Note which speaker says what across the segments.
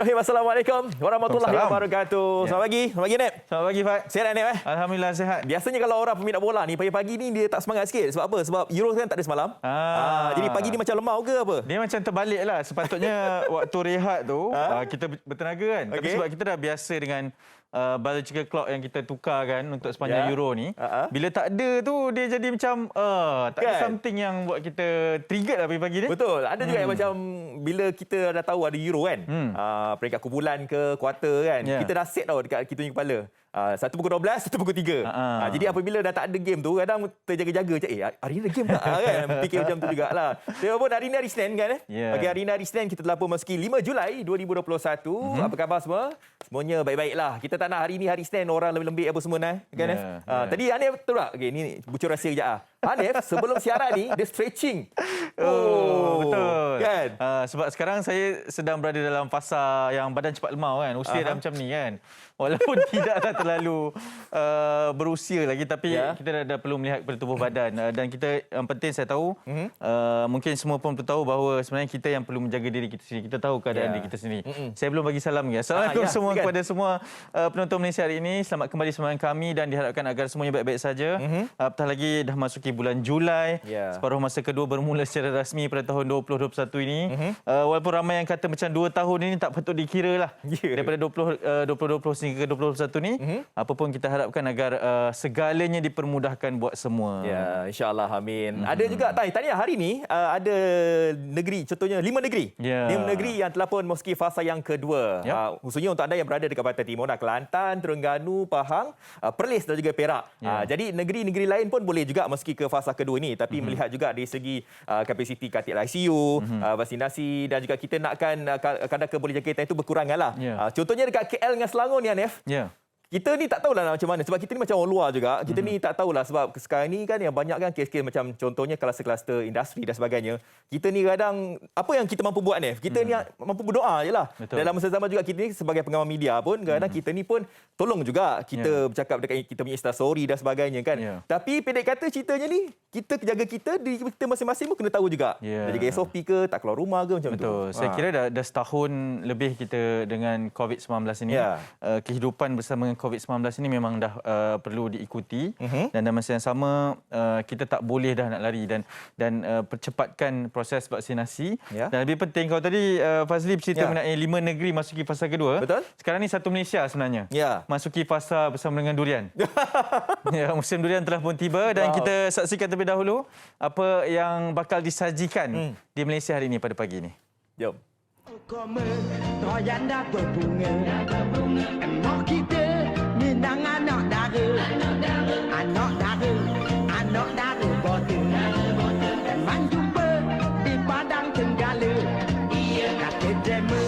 Speaker 1: Bismillahirrahmanirrahim. Assalamualaikum warahmatullahi wabarakatuh. Selamat pagi. Selamat pagi, Nep.
Speaker 2: Selamat pagi, Fat.
Speaker 1: Sihat, Nep?
Speaker 2: Alhamdulillah sihat.
Speaker 1: Biasanya kalau orang peminat bola ni, pagi-pagi ni dia tak semangat sikit. Sebab apa? Sebab Euro kan tak ada semalam. Jadi pagi ni macam lemau ke apa?
Speaker 2: Dia macam terbalik lah. Sepatutnya waktu rehat tu, kita bertenaga kan. Tapi sebab kita dah biasa dengan biological clock yang kita tukar kan untuk sepanjang Euro ni. Bila tak ada tu, dia jadi macam tak ada something yang buat kita trigger lah pagi-pagi ni.
Speaker 1: Betul. Ada juga yang macam bila kita dah tahu ada Euro kan. Peringkat kumpulan ke kuarter kan. Kita dah set tau dekat kita punya kepala. Satu pukul 12, satu pukul 3. Jadi apabila dah tak ada game tu, kadang terjaga-jaga macam, hari ni ada game tak? Kan? Fikir macam tu jugalah. Walaupun hari ni hari Senin kan? Pagi hari ni hari Senin, kita telah pun memasuki 5 Julai 2021. Apa khabar semua? Semuanya baik-baiklah. Kita tak nak hari ni hari Senin orang lembik-lembik apa semua kan? Tadi Hanif betul tak? Okay, ni bocor rahsia kejap. Hanif sebelum siaran ni, dia stretching.
Speaker 2: Betul.
Speaker 1: Kan?
Speaker 2: Sebab sekarang saya sedang berada dalam fasa yang badan cepat lemau kan. Usia dah macam ni kan. Walaupun tidak dah terlalu berusia lagi, tapi kita dah perlu melihat kepada tubuh badan. Dan kita, yang penting saya tahu, mungkin semua pun tahu bahawa sebenarnya kita yang perlu menjaga diri kita sendiri. Kita tahu keadaan diri kita sendiri. Saya belum bagi salam lagi. Assalamualaikum semua kepada semua penonton Malaysia hari ini. Selamat kembali bersama kami dan diharapkan agar semuanya baik-baik saja. Apatah lagi dah masuki bulan Julai. Separuh masa kedua bermula secara rasmi pada tahun 2021 ini. Walaupun ramai yang kata macam 2 tahun ini tak patut dikira lah. Daripada 2020 sehingga ke 2021 ni, apa pun kita harapkan agar segalanya dipermudahkan buat semua.
Speaker 1: Ya, insya-Allah, amin. Ada juga tanya hari ni ada negeri, contohnya 5 negeri. 5 negeri yang telah pun memasuki fasa yang kedua. Khususnya untuk anda yang berada dekat Pantai Timur, Kelantan, Terengganu, Pahang, Perlis dan juga Perak. Jadi negeri-negeri lain pun boleh juga masuki ke fasa kedua ini, tapi melihat juga dari segi kapasiti katil ICU, vaksinasi dan juga kita nakkan kadar keboleh jangkitan itu berkuranganlah. Contohnya dekat KL dengan Selangor ni, Hanif. Kita ni tak tahulah macam mana sebab kita ni macam orang luar juga. Kita ni tak tahulah sebab sekarang ni kan yang banyak kan kes-kes macam contohnya kluster-kluster industri dan sebagainya. Kita ni kadang apa yang kita mampu buat ni? Kita ni mampu berdoa jelah. Dalam masa zaman juga kita ni sebagai pengawal media pun kadang kita ni pun tolong juga kita bercakap dekat kita punya Instastory dan sebagainya kan. Tapi pendek kata ceritanya ni kita jaga diri kita masing-masing pun kena tahu juga. Dah jaga SOP ke, tak keluar rumah ke macam tu.
Speaker 2: Betul. Saya kira dah setahun lebih kita dengan COVID-19 ini. Kehidupan bersama dengan COVID-19 ini memang dah perlu diikuti dan dalam masa yang sama kita tak boleh dah nak lari dan percepatkan proses vaksinasi. Dan lebih penting, kalau tadi Fazli bercerita mengenai 5 negeri masuki fasa kedua.
Speaker 1: Betul.
Speaker 2: Sekarang ni satu Malaysia sebenarnya masuki fasa bersama dengan durian. Musim durian telah pun tiba dan kita saksikan terlebih dahulu apa yang bakal disajikan di Malaysia hari ini pada pagi ini.
Speaker 1: Jom.
Speaker 3: Royan dah berbunga, anak kita minang anak dara, anak dara bodoh. Teman jumpa di Padang Tenggala, kata drama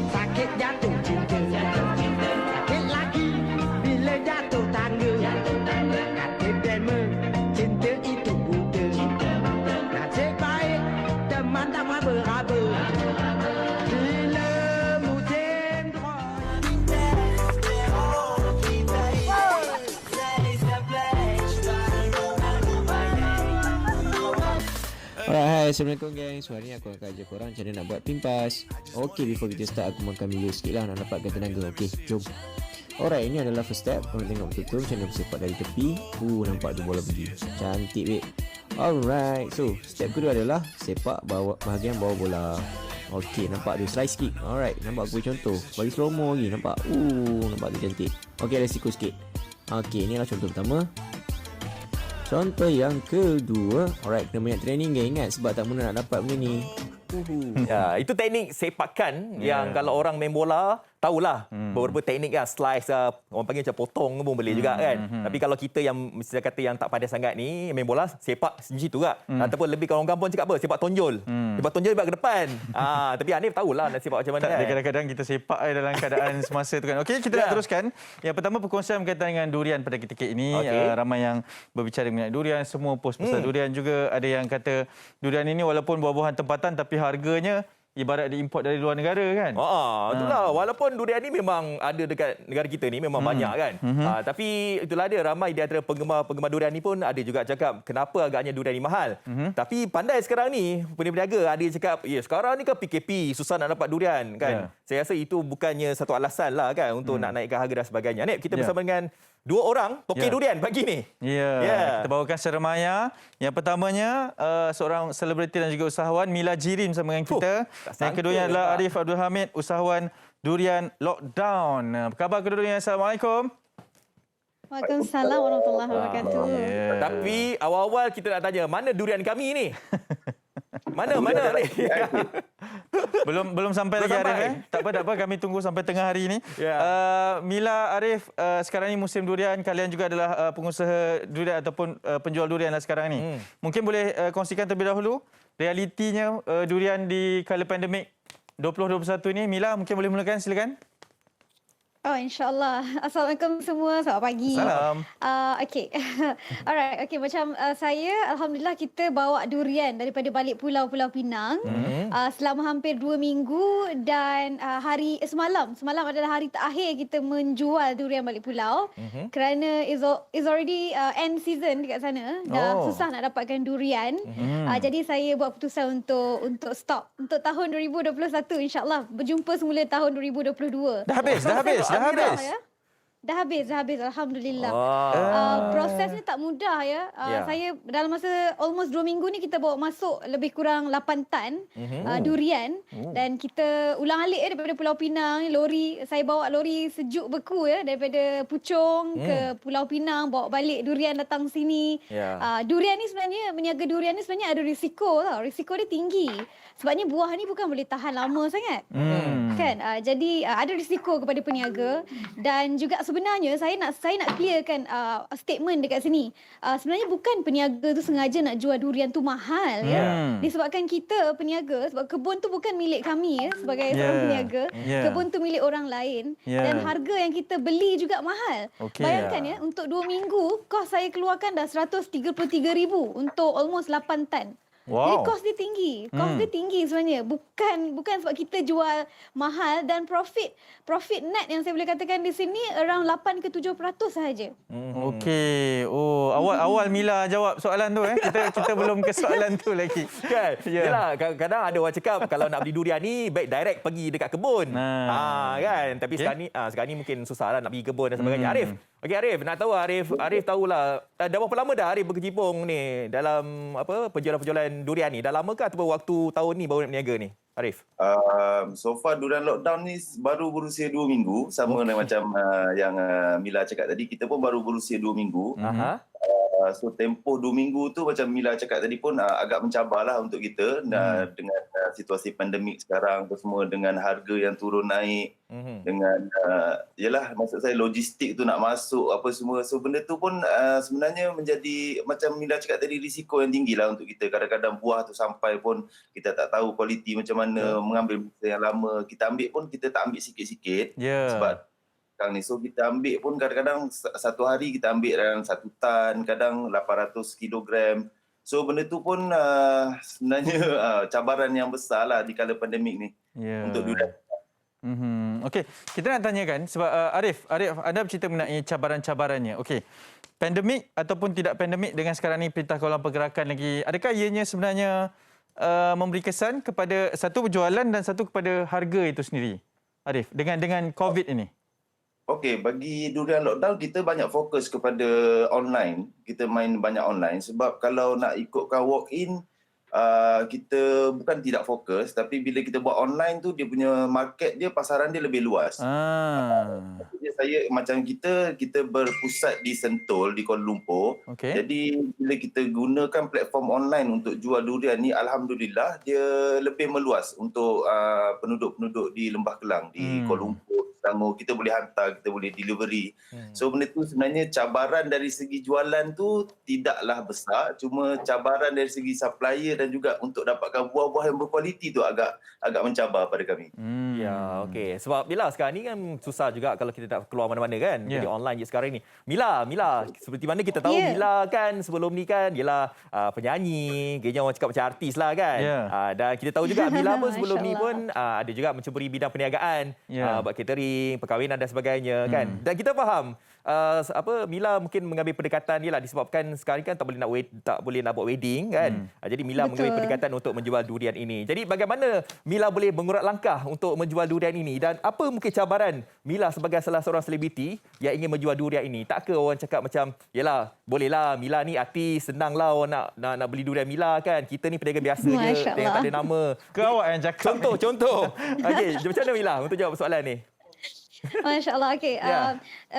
Speaker 3: sakit jatuh cinta, sakit lagi bila jatuh tangga. Kata drama cinta itu buta, nasib baik teman tak meraba-raba.
Speaker 4: Alright, hai, Assalamualaikum guys. Hari ni aku akan ajar korang macam mana nak buat pimpas. Okay, before kita start aku makan video sikit lah nak dapatkan tenaga. Okay, jom. Alright, ini adalah first step. Korang tengok betul-betul macam mana bersepak dari tepi. Nampak tu bola pergi. Cantik weh. Alright, so step kedua adalah sepak bahagian bawah bola. Okay, nampak tu slice kick. Alright, nampak aku contoh. Bagi slow mo lagi, nampak. Nampak tu cantik. Okay, resiko sikit. Okay, inilah contoh pertama. Contoh yang kedua, alright, kena banyak training geng, ingat sebab tak muna nak dapat benda ni.
Speaker 1: Itu teknik sepakan yang kalau orang main bola tahulah beberapa teknik kan, slice orang panggil macam potong pun boleh juga kan. Tapi kalau kita yang mesti kata yang tak pandai sangat ni main bola sepak macam tu juga. Ataupun lebih kalau orang kampung cakap apa? Sepak tonjol. Sepak tonjol sebab ke depan. Tapi Hanif tahulah nak sepak macam mana kan.
Speaker 2: Kadang-kadang kita sepak dalam keadaan semasa tu kan. Okey, kita nak teruskan. Yang pertama perkongsian berkaitan dengan durian pada ketika ini. Ramai yang berbicara mengenai durian, semua post pasal durian juga. Ada yang kata durian ini walaupun buah-buahan tempatan tapi harganya ibarat diimport dari luar negara kan.
Speaker 1: Itulah. Walaupun durian ni memang ada dekat negara kita ni memang banyak kan. Tapi itulah dia, ramai di antara penggemar durian ni pun ada juga cakap kenapa agaknya durian ni mahal. Tapi pandai sekarang ni peniaga ada yang cakap, ya sekarang ni kan PKP susah nak dapat durian kan. Saya rasa itu bukannya satu alasan lah kan untuk nak naikkan harga dan sebagainya. Nek, kita bersama dengan dua orang tokey durian pagi ni.
Speaker 2: Kita bawakan secara maya. Yang pertamanya seorang selebriti dan juga usahawan, Mila Jirin bersama dengan kita. Yang keduanya adalah Arif Abdul Hamid, usahawan durian Lockdown. Apa khabar kedua-duanya? Assalamualaikum.
Speaker 5: Waalaikumsalam warahmatullahi wabarakatuh.
Speaker 1: Tapi awal-awal kita nak tanya, mana durian kami ni? Mana?
Speaker 2: Belum sampai lagi Arif. Tak apa, kami tunggu sampai tengah hari ini. Mila, Arif, sekarang ni musim durian, kalian juga adalah pengusaha durian ataupun penjual durian lah sekarang ni. Mungkin boleh kongsikan terlebih dahulu realitinya durian di kala pandemik 2021 ni. Mila, mungkin boleh mulakan, silakan.
Speaker 5: Oh, insyaAllah. Assalamualaikum semua. Selamat pagi.
Speaker 2: Salam.
Speaker 5: Okey. Alright. Okey, macam saya, Alhamdulillah kita bawa durian daripada balik Pulau Pinang selama hampir 2 minggu dan semalam adalah hari terakhir kita menjual durian balik pulau kerana is already end season dekat sana. Dah susah nak dapatkan durian. Jadi saya buat keputusan untuk stop untuk tahun 2021, insyaAllah. Berjumpa semula tahun 2022.
Speaker 2: Dah habis.
Speaker 5: Dah habis. Alhamdulillah. Prosesnya tak mudah ya. Saya dalam masa almost 2 minggu ni kita bawa masuk lebih kurang 8 tan durian dan kita ulang-alik daripada Pulau Pinang. Saya bawa lori sejuk beku daripada Puchong ke Pulau Pinang, bawa balik durian datang sini. Durian ni sebenarnya, meniaga durian ni sebenarnya ada risiko tau. Risiko dia tinggi. Sebabnya buah ni bukan boleh tahan lama sangat. Kan? Jadi ada risiko kepada peniaga dan juga sebenarnya saya nak clearkan statement dekat sini. Sebenarnya bukan peniaga tu sengaja nak jual durian tu mahal ya. Disebabkan kita peniaga, sebab kebun tu bukan milik kami ya sebagai seorang peniaga. Kebun tu milik orang lain dan harga yang kita beli juga mahal. Bayangkan ya, untuk 2 minggu kos saya keluarkan dah 133,000 untuk almost 8 tan. Jadi kos dia tinggi. Kos dia tinggi sebenarnya. Bukan sebab kita jual mahal dan profit net yang saya boleh katakan di sini around 8 ke 7% sahaja.
Speaker 2: Okey. Awal Mila jawab soalan tu Kita belum ke soalan tu lagi.
Speaker 1: Kan? Yalah, kadang-kadang ada orang cakap kalau nak beli durian ni baik direct pergi dekat kebun. Kan? Tapi sekarang ni mungkin susah lah nak pergi kebun dan sebagainya. Arif, nak tahu Arif tahulah dah berapa lama dah Arif berkecimpung ni dalam penjualan durian ni? Dah lama ke ataupun waktu tahun ni baru nak berniaga ni? Arif.
Speaker 6: So far durian Lockdown ni baru berusia 2 minggu, sama dengan macam yang Mila cakap tadi, kita pun baru berusia 2 minggu. So tempoh 2 minggu tu macam Mila cakap tadi pun agak mencabarlah untuk kita dengan situasi pandemik sekarang tu semua, dengan harga yang turun naik, dengan yalah, maksud saya logistik tu nak masuk apa semua. So benda tu pun sebenarnya menjadi macam Mila cakap tadi, risiko yang tinggi lah untuk kita. Kadang-kadang buah tu sampai pun kita tak tahu kualiti macam mana, mengambil masa yang lama. Kita ambil pun kita tak ambil sikit-sikit sebab sekarang ni. So kita ambil pun kadang-kadang satu hari kita ambil dalam 1 tan, kadang 800 kilogram. So benda tu pun sebenarnya cabaran yang besar lah di kala pandemik ni untuk durian.
Speaker 2: Okey, kita nak tanyakan sebab Arif, anda bercerita mengenai cabaran-cabarannya. Okey, pandemik ataupun tidak pandemik, dengan sekarang ni Perintah Kawalan Pergerakan lagi, adakah ianya sebenarnya memberi kesan kepada satu berjualan dan satu kepada harga itu sendiri, Arif, dengan COVID ini?
Speaker 6: Okey, bagi durian Lockdown kita banyak fokus kepada online. Kita main banyak online sebab kalau nak ikutkan walk-in, kita bukan tidak fokus, tapi bila kita buat online tu dia punya market dia, pasaran dia lebih luas. Saya macam kita berpusat di Sentul, di Kuala Lumpur. Jadi bila kita gunakan platform online untuk jual durian ni, alhamdulillah dia lebih meluas untuk penduduk-penduduk di Lembah Kelang, di Kuala Lumpur, tangguh, kita boleh hantar, kita boleh delivery. So benda tu sebenarnya cabaran dari segi jualan tu tidaklah besar, cuma cabaran dari segi supplier dan juga untuk dapatkan buah-buah yang berkualiti tu agak mencabar pada kami.
Speaker 1: Ya, okey. Sebab Mila sekarang ni kan susah juga kalau kita tak keluar mana-mana kan. Jadi online je sekarang ni. Mila, seperti mana kita tahu Mila kan sebelum ni kan ialah penyanyi, kayaknya orang cakap macam artis lah kan. Dan kita tahu juga Mila pun sebelum ni pun ada juga menceburi bidang perniagaan, buat catering, perkahwinan dan sebagainya kan. Dan kita faham Mila mungkin mengambil pendekatan ni lah disebabkan sekarang kan tak boleh nak buat wedding kan. Jadi Mila mengambil pendekatan untuk menjual durian ini. Jadi bagaimana Mila boleh mengurat langkah untuk menjual durian ini dan apa mungkin cabaran Mila sebagai salah seorang selebriti yang ingin menjual durian ini? Tak ke orang cakap macam, yalah bolehlah Mila ni artis, senanglah orang nak beli durian Mila kan. Kita ni pedagang biasa je yang tak ada nama.
Speaker 2: Ke awak yang cakap.
Speaker 1: Contoh. Okey, macam mana Mila untuk jawab soalan ni?
Speaker 5: Masya Allah. Okay.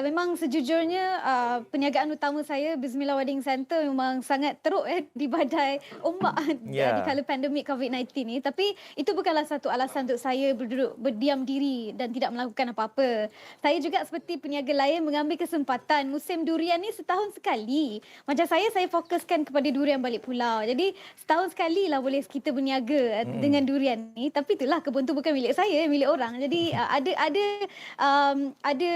Speaker 5: Memang sejujurnya perniagaan utama saya Bismillah Wedding Center memang sangat teruk di badai ombak di kala pandemik COVID-19 ni. Tapi itu bukanlah satu alasan untuk saya berdiam diri dan tidak melakukan apa-apa. Saya juga seperti peniaga lain mengambil kesempatan musim durian ni setahun sekali. Macam saya fokuskan kepada durian balik pulau. Jadi setahun sekali lah boleh kita berniaga dengan durian ni. Tapi itulah kebun tu bukan milik saya, milik orang. Jadi ada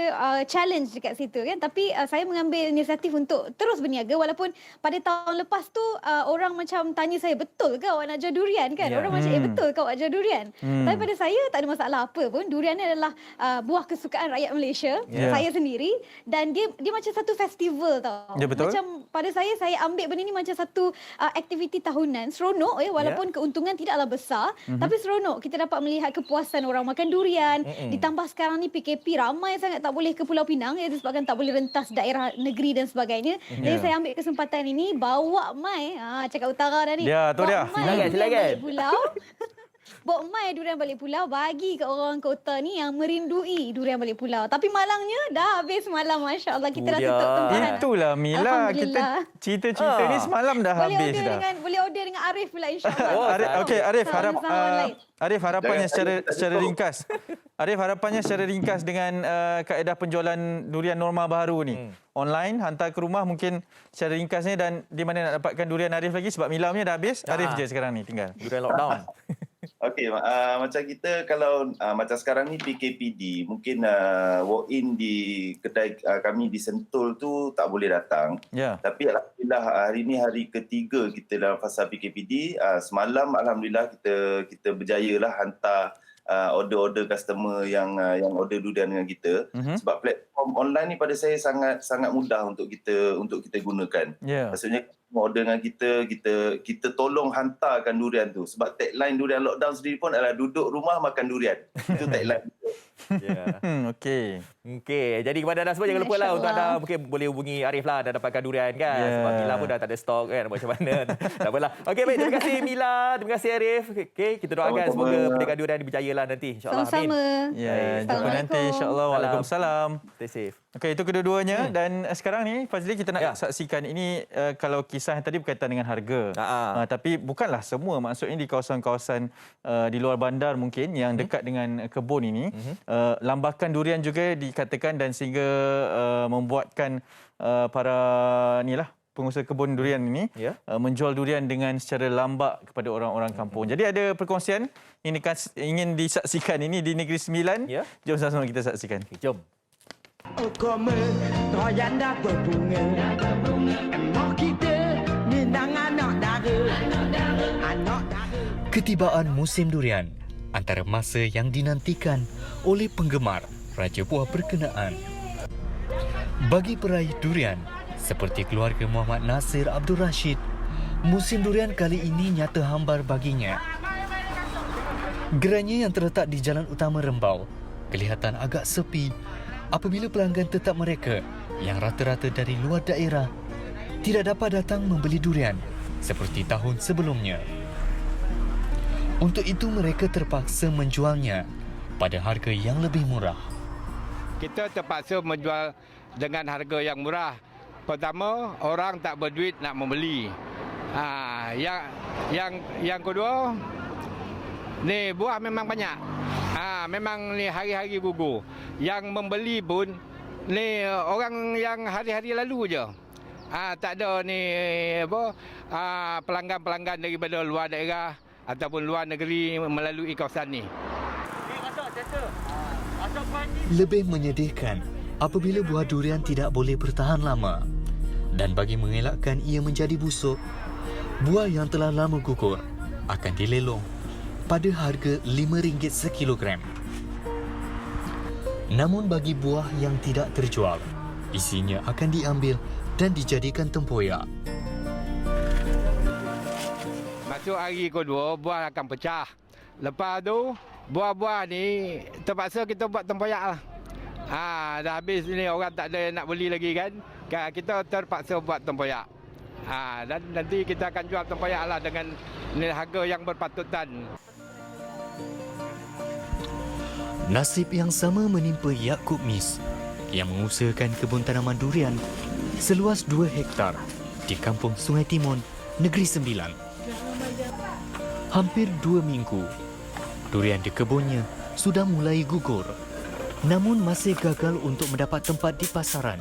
Speaker 5: challenge dekat situ kan, tapi saya mengambil inisiatif untuk terus berniaga walaupun pada tahun lepas tu orang macam tanya saya, betul ke awak nak jual durian kan? Orang macam betul ke awak jual durian? Tapi pada saya tak ada masalah apa pun. Durian ni adalah buah kesukaan rakyat Malaysia, saya sendiri, dan dia macam satu festival tau. Macam pada saya ambil benda ni macam satu aktiviti tahunan, seronok walaupun keuntungan tidaklah besar, tapi seronok kita dapat melihat kepuasan orang makan durian. Ditambah sekarang ni PKP, ramai sangat tak boleh ke Pulau Pinang disebabkan tak boleh rentas daerah negeri dan sebagainya. Jadi saya ambil kesempatan ini bawa mai cakap utara dah ni.
Speaker 2: Tu dia.
Speaker 1: Silakan.
Speaker 5: Pulau. Bawa mai durian balik pulau bagi ke orang kota ni yang merindui durian balik pulau. Tapi malangnya dah habis semalam, masya-Allah kita dah tutup tempahan.
Speaker 2: Itulah Mila, kita cerita-cerita ni semalam dah habis dah.
Speaker 5: Boleh order dengan Arif pula insya-Allah.
Speaker 2: Okey Arif, harapannya secara ringkas. Arif, harapannya secara ringkas dengan kaedah penjualan durian norma baru ni. Online, hantar ke rumah mungkin secara ringkasnya, dan di mana nak dapatkan durian Arif lagi sebab Mila punya dah habis. Arif je sekarang ni tinggal.
Speaker 1: Durian lockdown.
Speaker 6: Okey, macam kita kalau macam sekarang ni PKPD, mungkin walk-in di kedai kami di Sentul tu tak boleh datang. Tapi alhamdulillah hari ni hari ketiga kita dalam fasa PKPD. Semalam alhamdulillah kita berjayalah hantar order-order customer yang order durian dengan kita. Sebab platform online ni pada saya sangat mudah untuk kita gunakan. Maksudnya order dengan kita tolong hantarkan durian tu. Sebab tagline durian lockdown sendiri pun adalah duduk rumah makan durian. Itu tagline.
Speaker 2: Okey.
Speaker 1: Jadi kepada anda semua jangan lupa lah untuk anda mungkin boleh hubungi Arif lah dan dapatkan durian kan. Sebab Mila pun dah tak ada stok kan, macam mana. Tak apalah. Okey, baik, terima kasih Mila, terima kasih Arif. Okey, kita doakan semoga perniagaan durian berjaya lah nanti, insya-Allah.
Speaker 5: Sama-sama.
Speaker 2: Jumpa nanti insya-Allah. Waalaikumsalam.
Speaker 1: Stay safe.
Speaker 2: Okey, itu kedua-duanya. Dan sekarang ni Fazli, kita nak saksikan ini kalau kisah yang tadi berkaitan dengan harga. Tapi bukanlah semua, maksudnya di kawasan-kawasan di luar bandar mungkin yang dekat dengan kebun ini, lambakan durian juga dikatakan, dan sehingga membuatkan para pengusaha kebun durian ini menjual durian dengan secara lambak kepada orang-orang kampung. Jadi ada perkongsian ini ingin disaksikan ini di Negeri Sembilan. Jom sama-sama kita saksikan.
Speaker 1: Jom.
Speaker 3: Kome royan dah berbunga, emoh kita minang anak dara.
Speaker 7: Ketibaan musim durian antara masa yang dinantikan oleh penggemar raja buah berkenaan. Bagi peraih durian seperti keluarga Muhammad Nasir Abdul Rashid, musim durian kali ini nyata hambar baginya. Gerainya yang terletak di Jalan Utama Rembau kelihatan agak sepi apabila pelanggan tetap mereka yang rata-rata dari luar daerah tidak dapat datang membeli durian seperti tahun sebelumnya. Untuk itu mereka terpaksa menjualnya pada harga yang lebih murah.
Speaker 8: Kita terpaksa menjual dengan harga yang murah. Pertama, orang tak berduit nak membeli. Yang kedua, ni buah memang banyak. Memang ni hari-hari gugur. Yang membeli pun ni orang yang hari-hari lalu je. Tak ada ni apa pelanggan-pelanggan daripada luar daerah ataupun luar negeri melalui kawasan ni.
Speaker 7: Lebih menyedihkan apabila buah durian tidak boleh bertahan lama. Dan bagi mengelakkan ia menjadi busuk, buah yang telah lama gugur akan dilelong pada harga RM5 sekilogram. Namun bagi buah yang tidak terjual, isinya akan diambil dan dijadikan tempoyak.
Speaker 8: Masuk hari kedua, buah akan pecah. Lepas tu, buah-buah ni terpaksa kita buat tempoyak lah. Dah habis ni orang tak ada yang nak beli lagi kan. Kita terpaksa buat tempoyak. Dan nanti kita akan jual tempoyak lah dengan harga yang berpatutan.
Speaker 7: Nasib yang sama menimpa Yaakob Mis yang mengusahakan kebun tanaman durian seluas 2 hektar di Kampung Sungai Timun, Negeri Sembilan. Hampir 2 minggu, durian di kebunnya sudah mulai gugur, namun masih gagal untuk mendapat tempat di pasaran.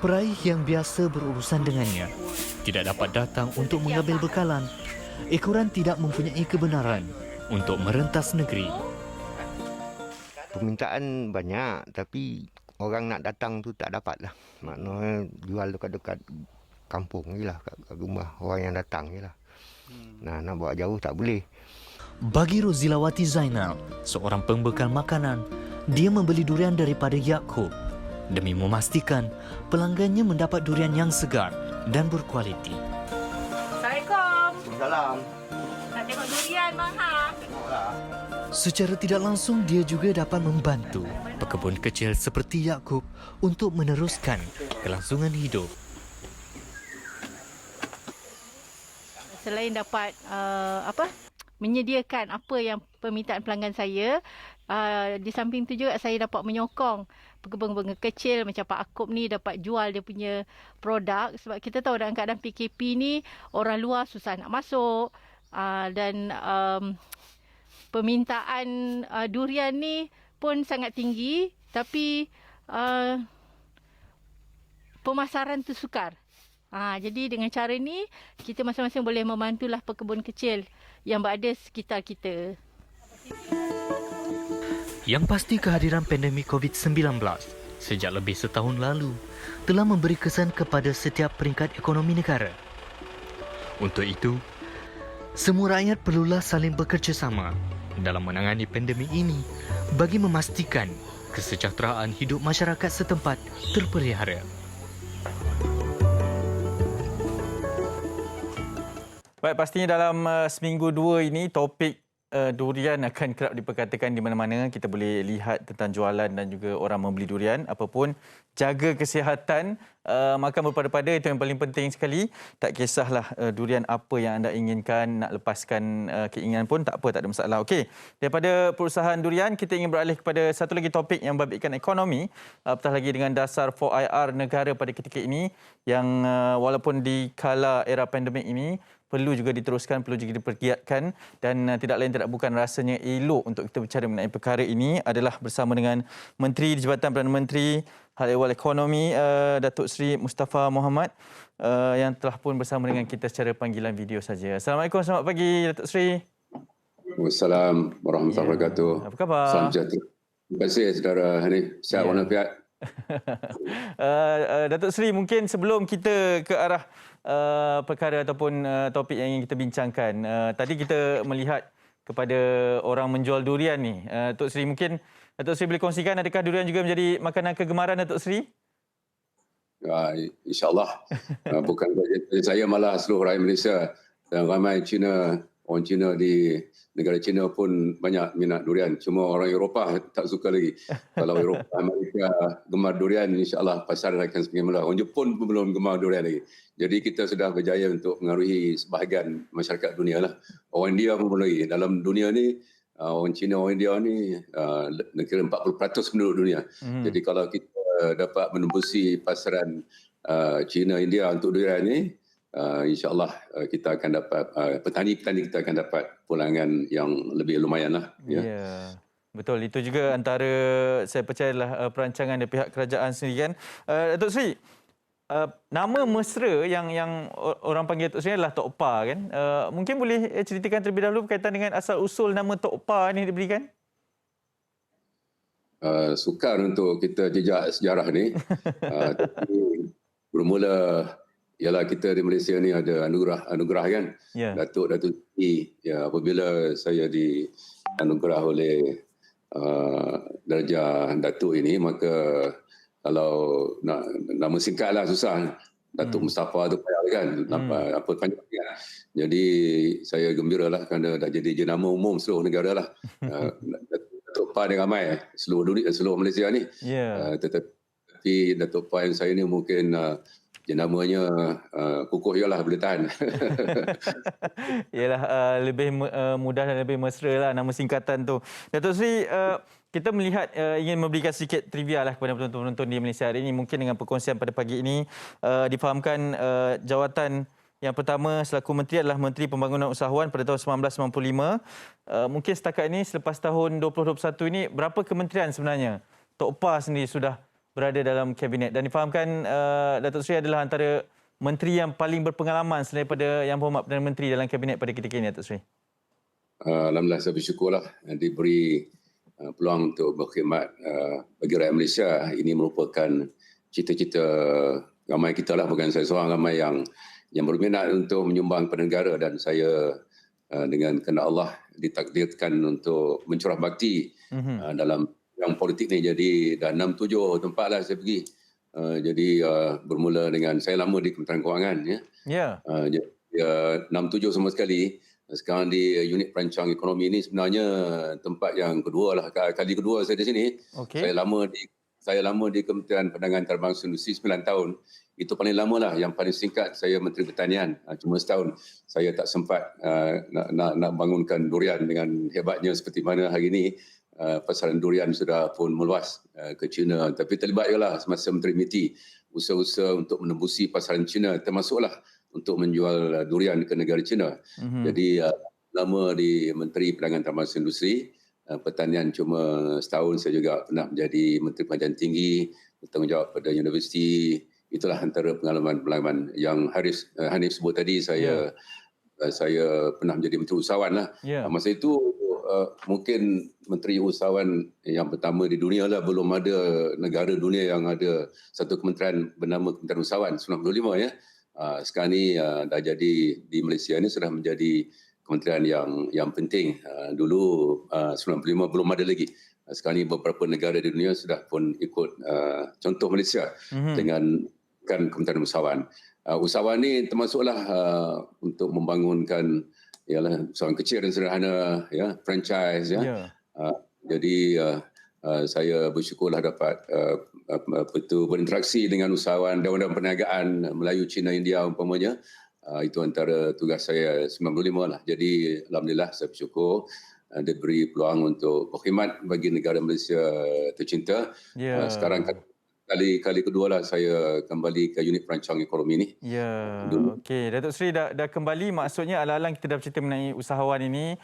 Speaker 7: Peraih yang biasa berurusan dengannya tidak dapat datang untuk mengambil bekalan. Ekoran tidak mempunyai kebenaran untuk merentas negeri.
Speaker 9: Permintaan banyak tapi orang nak datang tu tak dapat lah. Maknanya jual dekat-dekat kampung je lah, kat rumah orang yang datang je lah. Nak bawa jauh tak boleh.
Speaker 7: Bagi Rozilawati Zainal, seorang pembekal makanan, dia membeli durian daripada Yaakob demi memastikan pelanggannya mendapat durian yang segar dan berkualiti.
Speaker 10: Assalamualaikum.
Speaker 9: Salam.
Speaker 10: Nak tengok durian, Bang Ha?
Speaker 7: Secara tidak langsung dia juga dapat membantu pekebun kecil seperti Yaakob untuk meneruskan kelangsungan hidup.
Speaker 10: Selain dapat menyediakan apa yang permintaan pelanggan saya, di samping itu juga saya dapat menyokong pekebun-pekebun kecil macam Pak Yaakob ni dapat jual dia punya produk, sebab kita tahu dalam keadaan PKP ni orang luar susah nak masuk, dan permintaan durian ni pun sangat tinggi, tapi pemasaran tu sukar. Jadi dengan cara ni kita masing-masing boleh membantulah pekebun kecil yang berada sekitar kita.
Speaker 7: Yang pasti kehadiran pandemik COVID-19 sejak lebih setahun lalu telah memberi kesan kepada setiap peringkat ekonomi negara. Untuk itu, semua rakyat perlulah saling bekerjasama dalam menangani pandemik ini bagi memastikan kesejahteraan hidup masyarakat setempat terpelihara.
Speaker 2: Baik, pastinya dalam seminggu dua ini topik durian akan kerap diperkatakan di mana-mana. Kita boleh lihat tentang jualan dan juga orang membeli durian. Apapun, jaga kesihatan, makan berpada-pada, itu yang paling penting sekali. Tak kisahlah durian apa yang anda inginkan, nak lepaskan keinginan pun tak apa, tak ada masalah. Okey, daripada perusahaan durian, kita ingin beralih kepada satu lagi topik yang membabitkan ekonomi. Apatah lagi dengan dasar 4IR negara pada ketika ini yang walaupun di kala era pandemik ini, perlu juga diteruskan, perlu juga dipergiatkan, dan tidak lain tidak bukan rasanya elok untuk kita bicara mengenai perkara ini adalah bersama dengan Menteri di Jabatan Perdana Menteri Hal Ehwal Ekonomi Datuk Seri Mustafa Mohamed yang telah pun bersama dengan kita secara panggilan video saja. Assalamualaikum, selamat pagi Datuk Seri.
Speaker 11: Wassalamualaikum warahmatullahi wabarakatuh.
Speaker 2: Apa khabar?
Speaker 11: Salam sejahtera. Terima kasih saudara Hanif. Sihat walafiat.
Speaker 2: Datuk Seri, mungkin sebelum kita ke arah perkara ataupun topik yang ingin kita bincangkan, tadi kita melihat kepada orang menjual durian ni. Datuk Seri, mungkin Datuk Seri boleh kongsikan adakah durian juga menjadi makanan kegemaran Datuk Seri?
Speaker 11: InsyaAllah. Bukan saja saya, malah seluruh rakyat Malaysia dan ramai orang Cina di negara Cina pun banyak minat durian. Cuma orang Eropah tak suka lagi. Kalau Eropah, Amerika gemar durian, insyaAllah pasaran akan semakin meluas. Orang Jepun pun belum gemar durian lagi. Jadi kita sudah berjaya untuk mengaruhi sebahagian masyarakat dunia lah. Orang India pun lagi. Dalam dunia ni, orang Cina, orang India ni kira 40% penduduk dunia. Jadi kalau kita dapat menembusi pasaran Cina, India untuk durian ni, InsyaAllah kita akan dapat, petani-petani kita akan dapat pulangan yang lebih lumayan lah.
Speaker 2: Ya. Betul, itu juga antara saya percayalah perancangan dari pihak kerajaan sendiri kan. Datuk Seri, nama mesra yang orang panggil Datuk Seri adalah Tok Pa kan. Mungkin boleh ceritakan terlebih dahulu berkaitan dengan asal usul nama Tok Pa ini diberikan?
Speaker 11: Sukar untuk kita jejak sejarah ni. Tapi bermula ialah kita di Malaysia ni ada anugerah kan.
Speaker 2: Yeah.
Speaker 11: Datuk Seri, ya, apabila saya dianugerah oleh darjah Datuk ini, maka kalau nak nama singkatlah susah. Datuk Mustafa tu payah kan, apa panjang kan. Jadi saya gembiralah kerana dah jadi jenama umum seluruh negara lah. Datuk Pa ni ramai seluruh dunia, seluruh Malaysia ni.
Speaker 2: Yeah.
Speaker 11: Tetapi Datuk Pa yang saya ni mungkin jenamanya kukuh je lah, boleh tahan.
Speaker 2: Yalah, lebih mudah dan lebih mesra lah nama singkatan tu. Datuk Seri, kita melihat ingin memberikan sedikit trivia lah kepada penonton-penonton di Malaysia hari ini. Mungkin dengan perkongsian pada pagi ini difahamkan jawatan yang pertama selaku menteri adalah Menteri Pembangunan Usahawan pada tahun 1995. Mungkin setakat ini selepas tahun 2021 ini berapa kementerian sebenarnya Tok Pa sendiri sudah berada dalam kabinet, dan difahamkan Datuk Seri adalah antara menteri yang paling berpengalaman selain daripada Yang Berhormat Perdana Menteri dalam kabinet pada ketika ini, Datuk Seri.
Speaker 11: Alhamdulillah, saya bersyukurlah diberi peluang untuk berkhidmat bagi rakyat Malaysia. Ini merupakan cita-cita ramai kita lah, bukan saya seorang, ramai yang berminat untuk menyumbang kepada negara, dan saya dengan kehendak Allah ditakdirkan untuk mencurah bakti dalam yang politik ni. Jadi dah 6-7 tempat lah saya pergi. Jadi bermula dengan saya lama di Kementerian Kewangan ya. Jadi 6-7 sama sekali. Sekarang di unit perancang ekonomi ni sebenarnya tempat yang kedua lah, kali kedua saya di sini. Okay. Saya lama di Kementerian Perdagangan Antarabangsa Industri 9 tahun. Itu paling lama lah. Yang paling singkat saya Menteri Pertanian, cuma setahun. Saya tak sempat nak bangunkan durian dengan hebatnya seperti mana hari ini. Pasaran durian sudah pun meluas ke China, tapi terlibat juga lah semasa Menteri MITI usaha-usaha untuk menembusi pasaran China, termasuklah untuk menjual durian ke negara China. Jadi lama di Menteri Perdagangan Antarabangsa Industri, Pertanian cuma setahun. Saya juga pernah menjadi Menteri Pengajian Tinggi, bertanggungjawab pada universiti. Itulah antara pengalaman-pengalaman yang Hanif sebut tadi. Saya pernah menjadi Menteri Usahawan lah. Masa itu mungkin Menteri Usahawan yang pertama di dunia lah. Belum ada negara dunia yang ada satu kementerian bernama Kementerian Usahawan, 1995 ya. Sekarang ni dah jadi di Malaysia ni sudah menjadi kementerian yang penting. Dulu 1995 belum ada lagi. Sekarang ni beberapa negara di dunia sudah pun ikut contoh Malaysia dengan Kementerian Usahawan. Usahawan ni termasuklah untuk membangunkan ialah usahawan kecil dan sederhana, ya, franchise ya. Jadi saya bersyukurlah dapat berinteraksi dengan usahawan dewan-dewan perniagaan Melayu, Cina, India umpamanya. Itu antara tugas saya 95 lah. Jadi alhamdulillah saya bersyukur diberi peluang untuk berkhidmat bagi negara Malaysia tercinta. Sekarang kali kedua lah saya kembali ke unit perancang ekonomi ni.
Speaker 2: Okey, Datuk Seri dah kembali, maksudnya alang-alang kita dah bercerita mengenai usahawan ini,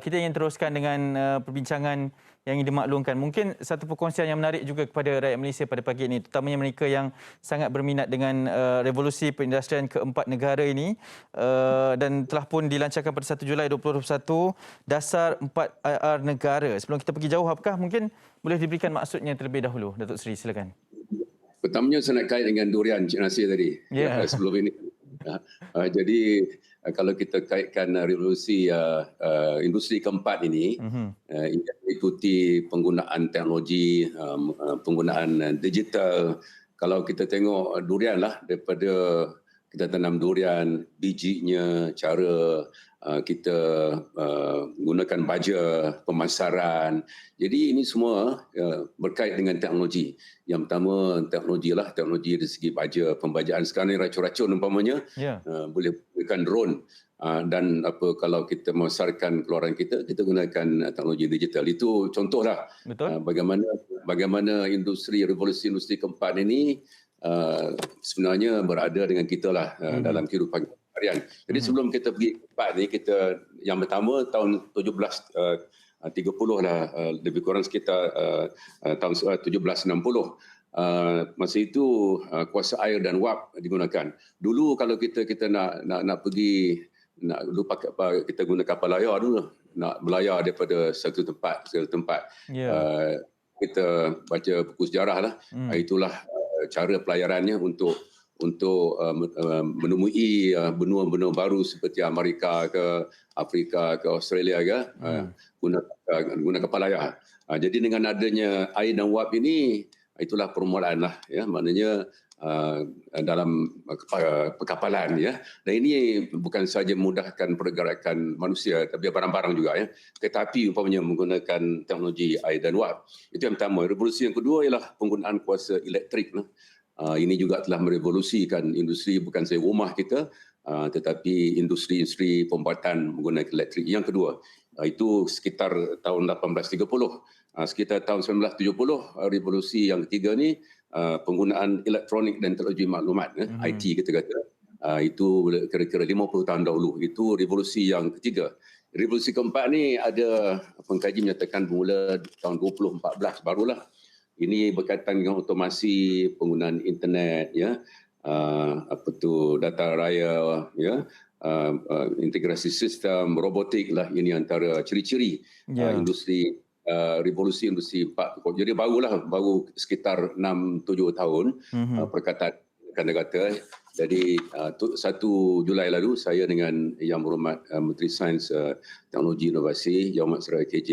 Speaker 2: kita ingin teruskan dengan perbincangan yang ingin dimaklumkan. Mungkin satu perkongsian yang menarik juga kepada rakyat Malaysia pada pagi ini, terutamanya mereka yang sangat berminat dengan revolusi perindustrian keempat negara ini, dan telah pun dilancarkan pada 1 Julai 2021 dasar 4 IR negara. Sebelum kita pergi jauh, apakah mungkin boleh diberikan maksudnya terlebih dahulu, Datuk Seri, silakan.
Speaker 11: Pertamanya saya nak kait dengan durian Cik Nasir tadi sebelum ini. Jadi kalau kita kaitkan revolusi industri keempat ini, ia meliputi penggunaan teknologi, penggunaan digital. Kalau kita tengok durian lah, daripada kita tanam durian, bijinya, cara kita gunakan baja, pemasaran. Jadi ini semua berkait dengan teknologi. Yang pertama teknologi dari segi baja, pembajaan. Sekarang ni racun-racun umpamanya boleh gunakan drone. Dan kalau kita memasarkan keluaran kita gunakan teknologi digital. Itu contohlah bagaimana revolusi industri keempat ini sebenarnya berada dengan kita lah dalam kehidupan harian. Jadi sebelum kita pergi ke tempat ni, kita yang pertama tahun 1730 lah, lebih kurang sekitar tahun 1760. Masa itu kuasa air dan wap digunakan. Dulu kalau kita nak pergi, kita guna kapal layar dulu, nak belayar daripada satu tempat ke tempat. Kita baca buku sejarah lah. Itulah cara pelayarannya untuk menemui benua-benua baru seperti Amerika ke Afrika ke Australia ke, guna kapal layar. Jadi dengan adanya air dan wap ini, itulah permulaan lah, ya, maknanya dalam perkapalan, ya. Dan ini bukan sahaja memudahkan pergerakan manusia, tapi barang-barang juga, ya. Kereta api umpamanya menggunakan teknologi air dan wap. Itu yang pertama. Revolusi yang kedua ialah penggunaan kuasa elektrik lah. Ini juga telah merevolusikan industri, bukan sahaja rumah kita, tetapi industri pembuatan menggunakan elektrik. Yang kedua, itu sekitar tahun 1830. Sekitar tahun 1970, revolusi yang ketiga ni, penggunaan elektronik dan teknologi maklumat, IT kita kata. Itu kira-kira 50 tahun dahulu. Itu revolusi yang ketiga. Revolusi keempat ni ada pengkaji menyatakan bermula tahun 2014 barulah. Ini berkaitan dengan otomasi, penggunaan internet, ya, data raya, ya, integrasi sistem, robotik lah. Ini antara ciri-ciri industri revolusi industri 4. Jadi baru sekitar 6-7 tahun perkataan kata-kata. Jadi 1 Julai lalu saya dengan Yang Berhormat Menteri Sains, Teknologi Inovasi Yang Amat Seraya KJ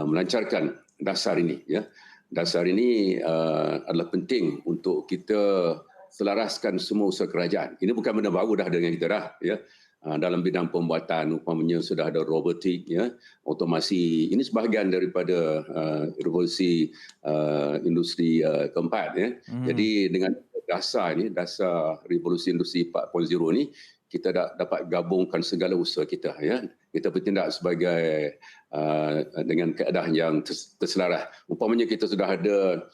Speaker 11: melancarkan dasar ini, ya. Dasar ini adalah penting untuk kita selaraskan semua usaha kerajaan. Ini bukan benda baru dah dengan kita dah, ya. Dalam bidang pembuatan umpamanya sudah ada robotik, ya, otomasi. Ini sebahagian daripada revolusi industri keempat, ya. Jadi dengan dasar revolusi industri 4.0 ni, kita dapat gabungkan segala usaha kita, ya. Kita bertindak sebagai dengan keadaan yang terselaras. Umpamanya kita sudah ada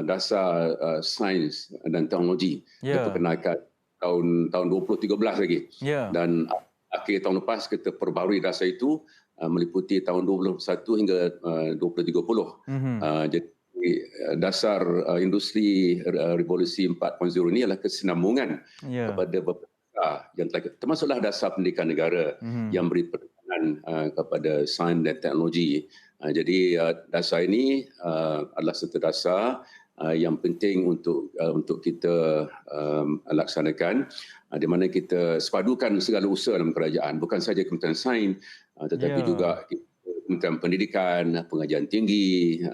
Speaker 11: dasar sains dan teknologi, diperkenalkan tahun 2013 lagi. Dan akhir tahun lepas kita perbarui dasar itu meliputi tahun 2021 hingga 2030. Jadi dasar industri revolusi 4.0 ini adalah kesinambungan kepada beberapa yang telah, termasuklah dasar pendidikan negara yang beri penekanan kepada sains dan teknologi. Jadi dasar ini adalah satu dasar yang penting untuk kita laksanakan, di mana kita sepadukan segala usaha dalam kerajaan, bukan sahaja Kementerian Sains, tetapi juga Kementerian Pendidikan, Pengajian Tinggi,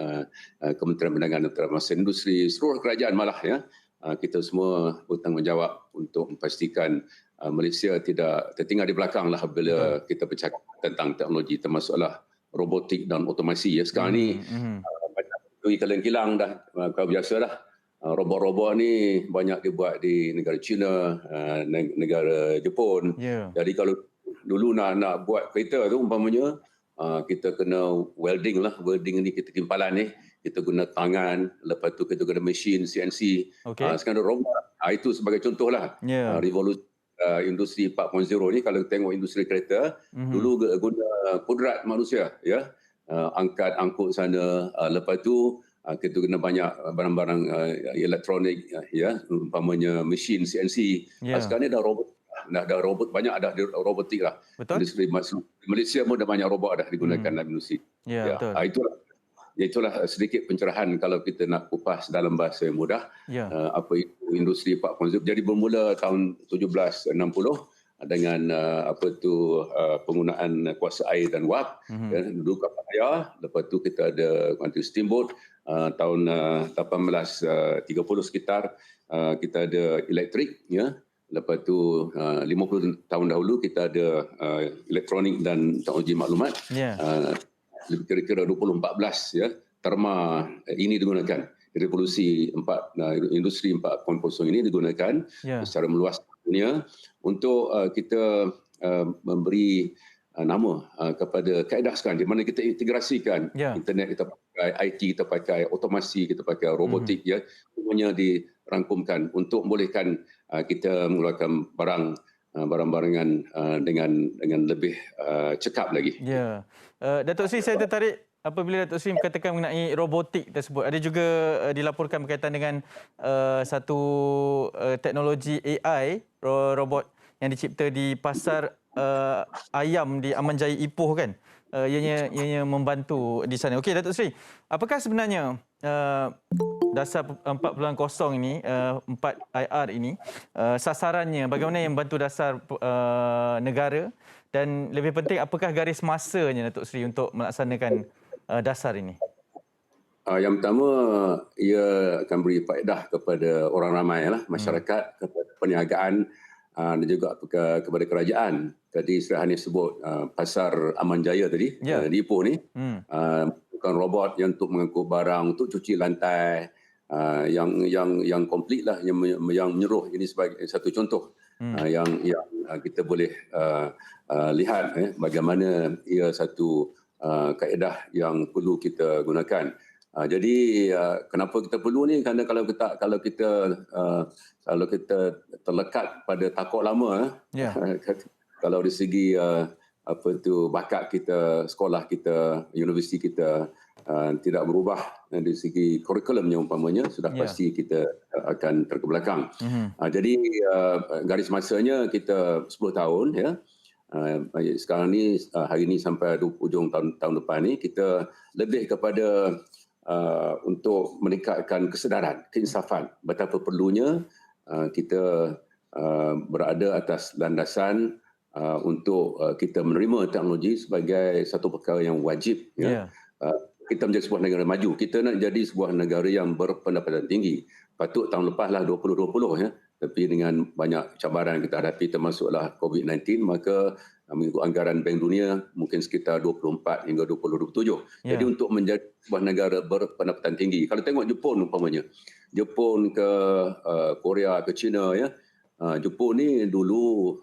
Speaker 11: Kementerian Perdagangan dan Transformasi Industri, seluruh kerajaan malah, ya. Kita semua bertanggungjawab untuk memastikan Malaysia tidak tertinggal di belakang lah bila kita bercakap tentang teknologi, termasuklah robotik dan otomasi, ya. Sekarang ni kilang-kilang dah, kau biasa dah. Robot-robot ni banyak dibuat di negara China, negara Jepun. Jadi kalau dulu nak buat kereta tu umpamanya, kita kena welding lah. Welding ni kita timpalan ni, kita guna tangan, lepas tu kita guna mesin CNC. Sekarang ada robot. Itu sebagai contoh lah. Revolusi industri 4.0 ni, kalau tengok industri kereta, dulu guna kudrat manusia, ya. Angkut sana, lepas tu kita guna banyak barang-barang elektronik, ya, umpamanya mesin CNC. Sekarang ni dah robot banyak, dah robotik lah. Industri Malaysia pun dah banyak robot dah digunakan dalam industri. Itulah sedikit pencerahan kalau kita nak kupas dalam bahasa yang mudah, apa itu industri 4.0. Jadi bermula tahun 1760 dengan penggunaan kuasa air dan wap, dulu kapal layar. Lepas tu kita ada kuantum steamboat. Tahun 1830 sekitar kita ada elektrik, ya. Lepas tu 50 tahun dahulu kita ada elektronik dan teknologi maklumat. Kira-kira 2014, ya, terma ini digunakan. Revolusi industri 4.0 ini digunakan secara meluas dunia untuk kita memberi nama kepada kaedah sekarang di mana kita integrasikan internet, kita pakai IT, kita pakai otomasi, kita pakai robotik, ya, semuanya dirangkumkan untuk membolehkan kita mengeluarkan barang-barangan dengan lebih cekap lagi.
Speaker 2: Ya. Datuk Sri, saya tertarik apabila Datuk Sri katakan mengenai robotik tersebut. Ada juga dilaporkan berkaitan dengan satu teknologi AI, robot yang dicipta di pasar ayam di Aman Jaya Ipoh kan. Ianya membantu di sana. Okey Datuk Sri, apakah sebenarnya dasar 4.0 ini, 4IR ini, sasarannya, bagaimana yang membantu dasar negara, dan lebih penting apakah garis masanya Datuk Sri untuk melaksanakan dasar ini?
Speaker 11: Yang pertama, ia akan beri faedah kepada orang ramai lah, masyarakat, kepada perniagaan dan juga kepada kerajaan. Tadi Sri Hanif sebut pasar Aman Jaya tadi, di Ipoh ni, bukan robot yang untuk mengangkut barang, untuk cuci lantai, yang komplit lah, yang menyeluruh. Ini sebagai satu contoh yang kita boleh lihat bagaimana ia satu kaedah yang perlu kita gunakan. Jadi kenapa kita perlu ni? Kerana kalau kita terlekat pada takluk lama, kalau dari segi bakat kita, sekolah kita, universiti kita tidak berubah dari segi kurikulumnya umpamanya, sudah pasti kita akan terkebelakang. Jadi garis masanya kita 10 tahun, ya. Sekarang ni, hari ni sampai hujung tahun depan ni, kita lebih kepada untuk meningkatkan kesedaran, keinsafan betapa perlunya kita berada atas landasan untuk kita menerima teknologi sebagai satu perkara yang wajib. Kita menjadi sebuah negara maju. Kita nak jadi sebuah negara yang berpendapatan tinggi. Patut tahun lepas lah 2020, ya. Tapi dengan banyak cabaran kita hadapi, termasuklah COVID-19, maka mengikut anggaran Bank Dunia mungkin sekitar 24 hingga 2027. Jadi untuk menjadi sebuah negara berpendapatan tinggi. Kalau tengok Jepun umpamanya, Jepun ke Korea ke China, ya. Jepun ni dulu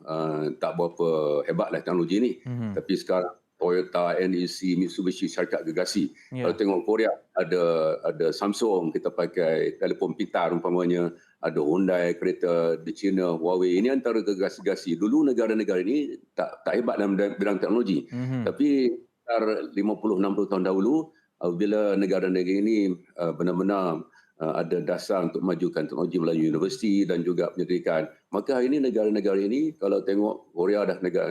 Speaker 11: tak berapa hebatlah teknologi ni. Tapi sekarang Toyota, NEC, Mitsubishi, syarikat gegasi. Kalau tengok Korea, ada Samsung, kita pakai telefon pintar umpamanya, ada Hyundai, kereta di China, Huawei. Ini antara gegasi-gegasi. Dulu negara-negara ini tak hebat dalam bidang teknologi. Tapi sekitar 50-60 tahun dahulu, bila negara-negara ini benar-benar ada dasar untuk memajukan teknologi melalui universiti dan juga pendidikan, maka hari ini negara-negara ini, kalau tengok Korea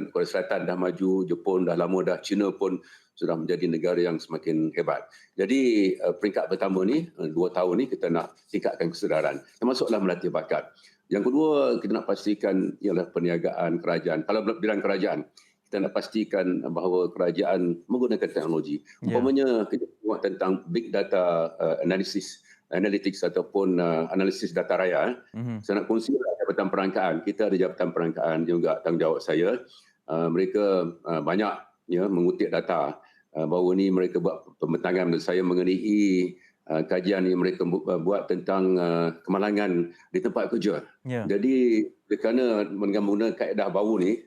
Speaker 11: Korea Selatan dah maju, Jepun dah lama dah, China pun sudah menjadi negara yang semakin hebat. Jadi peringkat pertama ni, 2 tahun ni kita nak tingkatkan kesedaran, termasuklah melatih bakat. Yang kedua, kita nak pastikan ialah perniagaan kerajaan. Kalau bidang kerajaan, kita nak pastikan bahawa kerajaan menggunakan teknologi. Umpamanya kita tengok tentang big data analytics ataupun analisis data raya. Saya nak kongsi Jabatan Perangkaan. Kita ada Jabatan Perangkaan juga, tanggungjawab saya. Mereka banyak mengutip data. Baru ni mereka buat pembentangan dengan saya mengenai kajian yang mereka buat tentang kemalangan di tempat kerja. Jadi kerana menggunakan kaedah baru ni,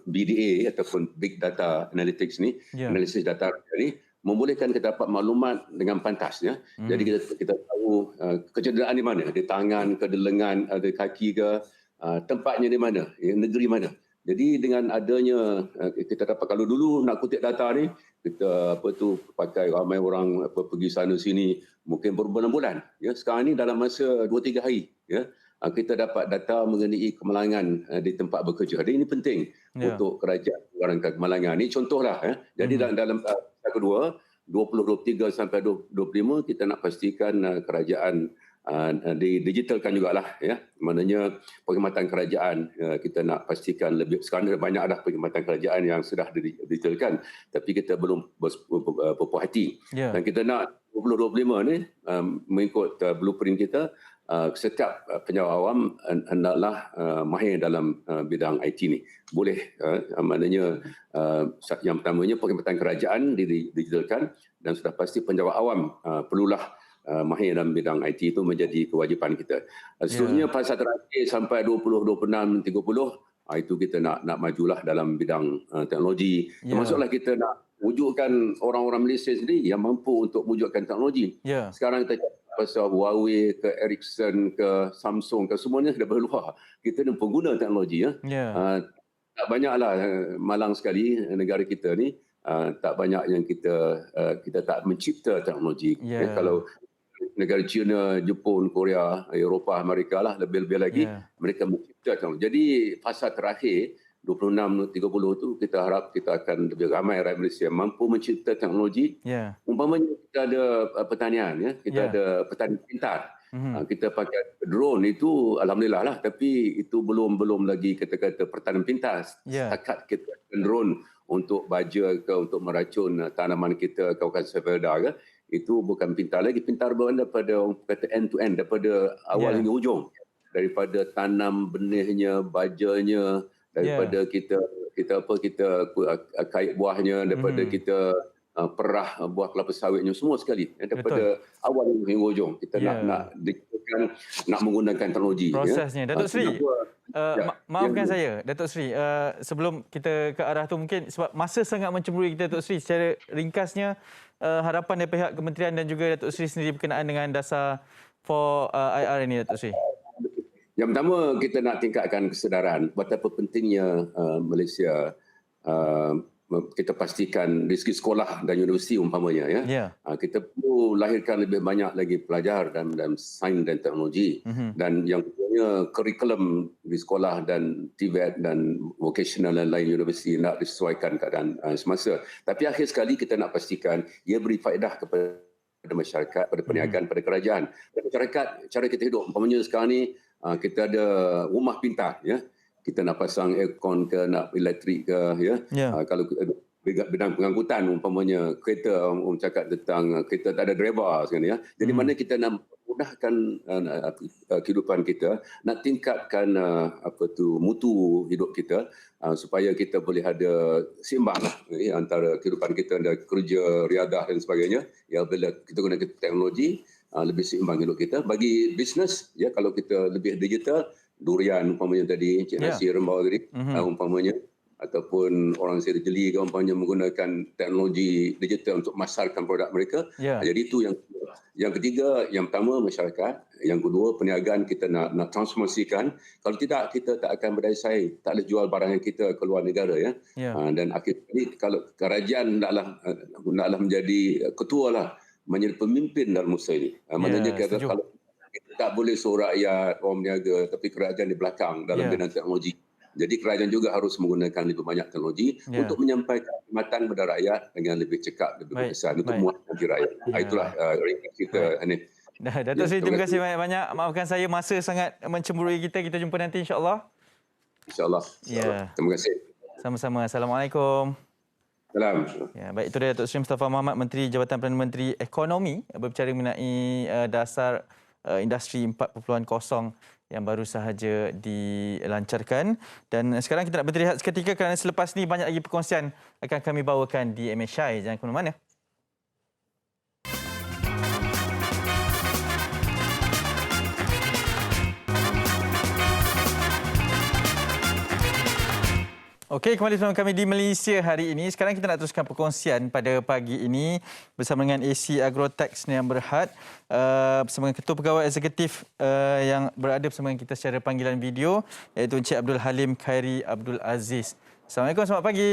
Speaker 11: BDA ataupun Big Data Analytics ni, analisis data ni, membolehkan kita dapat maklumat dengan pantas. Jadi kita tahu kecederaan di mana, di tangan ke, di lengan, di kaki ke, tempatnya di mana, negeri mana. Jadi dengan adanya kita dapat, kalau dulu nak kutip data ni, kita pakai ramai orang pergi sana sini, mungkin berbulan-bulan. Sekarang ni dalam masa 2-3 hari, kita dapat data mengenai kemalangan di tempat bekerja. Jadi ini penting untuk kerajaan mengurangkan kemalangan. Ini contohlah. Jadi dalam tahap kedua, 2023 sampai 2025, kita nak pastikan kerajaan digitalkan jugalah, ya. Maknanya perkhidmatan kerajaan kita nak pastikan lebih. Sekarang banyak dah perkhidmatan kerajaan yang sudah digitalkan, tapi kita belum berpuas hati. Dan kita nak 2025 ni, mengikut blueprint kita, setiap penjawat awam hendaklah mahir dalam bidang IT ni. Boleh, maknanya yang pertamanya perkhidmatan kerajaan digitalkan, dan sudah pasti penjawat awam perlulah mahir dalam bidang IT itu menjadi kewajipan kita. Seterusnya fasa terakhir sampai 20, 26, 30, Itu kita nak majulah dalam bidang teknologi. Termasuklah kita nak wujudkan orang-orang Malaysia sendiri yang mampu untuk wujudkan teknologi. Sekarang kita pasal Huawei ke Ericsson ke Samsung ke semuanya dah berluar. Kita ni pengguna teknologi. Tak banyaklah, malang sekali negara kita ni. Tak banyak yang kita tak mencipta teknologi. Kalau negara China, Jepun, Korea, Eropah, Amerika lah lebih-lebih lagi mereka mencipta teknologi. Jadi fasa terakhir 26-30 tu kita harap kita akan lebih ramai rakyat Malaysia mampu mencipta teknologi. Umpamanya kita ada pertanian, kita ada petani pintar. Kita pakai drone itu alhamdulillah lah, tapi itu belum lagi kata-kata pertanian pintar. Setakat kita drone untuk baja ke untuk meracun tanaman kita kawasan Severda ke, itu bukan pintar lagi. Pintar daripada orang kata end to end, daripada awal hingga hujung, daripada tanam benihnya, bajanya, daripada kita kait buahnya, daripada kita perah buah kelapa sawitnya, semua sekali daripada awal hingga hujung kita nak menggunakan teknologi.
Speaker 2: Prosesnya. Datuk Seri, maafkan saya Datuk Seri, sebelum kita ke arah tu, mungkin sebab masa sangat mencemburui kita, Datuk Seri, secara ringkasnya harapan dari pihak kementerian dan juga Datuk Seri sendiri berkenaan dengan dasar 4IR ini, Datuk Seri.
Speaker 11: Yang pertama, kita nak tingkatkan kesedaran betapa pentingnya Malaysia kita pastikan dari segi sekolah dan universiti umpamanya kita perlu lahirkan lebih banyak lagi pelajar dalam sains dan teknologi. Dan yang keduanya, kurikulum di sekolah dan TVET dan vocational dan lain universiti nak disesuaikan keadaan semasa. Tapi akhir sekali kita nak pastikan ia beri faedah kepada masyarakat, pada perniagaan, pada kerajaan. Dan masyarakat, cara kita hidup. Umpamanya sekarang ni kita ada rumah pintar, kita nak pasang aircon ke, nak elektrik ke, kalau bidang pengangkutan umpamanya kereta, orang cakap tentang kereta tak ada driver sekarang jadi mana kita nak mudahkan kehidupan kita, nak tingkatkan mutu hidup kita supaya kita boleh ada seimbang antara kehidupan kita dan kerja, riadah dan sebagainya. Bila kita guna teknologi lebih seimbang hidup kita. Bagi bisnes, kalau kita lebih digital, durian umpamanya tadi, Cik Nasi Rembau tadi, umpamanya, ataupun orang Seri Jeli ke umpamanya menggunakan teknologi digital untuk masarkan produk mereka. Jadi itu yang ketiga, yang pertama masyarakat, yang kedua perniagaan kita nak transformasikan. Kalau tidak, kita tak akan berdaya saing, tak boleh jual barang kita ke luar negara. Dan akhirnya kalau kerajaan naklah menjadi ketua lah, menjadi pemimpin dalam usaha ini. Maknanya kalau kita tak boleh suruh rakyat, orang berniaga, tapi kerajaan di belakang dalam bidang teknologi. Jadi kerajaan juga harus menggunakan lebih banyak teknologi untuk menyampaikan khidmatan kepada rakyat dengan lebih cekap, lebih berkesan untuk memuaskan rakyat. Itulah ringkas kita, Hanif.
Speaker 2: Datuk Seri, terima kasih banyak-banyak. Maafkan saya, masa sangat mencemburui kita. Kita jumpa nanti insya-Allah.
Speaker 11: InsyaAllah. Terima kasih.
Speaker 2: Sama-sama. Assalamualaikum.
Speaker 11: Salam.
Speaker 2: Baik, itu dia Datuk Seri Mustafa Mohamed, Menteri Jabatan Perdana Menteri Ekonomi, berbicara mengenai dasar industri 4.0 yang baru sahaja dilancarkan. Dan sekarang kita nak berhenti seketika kerana selepas ni banyak lagi perkongsian akan kami bawakan di MSI. Jangan ke mana-mana. Okey, kembali bersama kami di Malaysia hari ini. Sekarang kita nak teruskan perkongsian pada pagi ini bersama dengan AC Agrotex yang Berhad, bersama dengan Ketua Pegawai Eksekutif yang berada bersama dengan kita secara panggilan video, iaitu Encik Abdul Halim Khairi Abdul Aziz. Assalamualaikum, selamat pagi.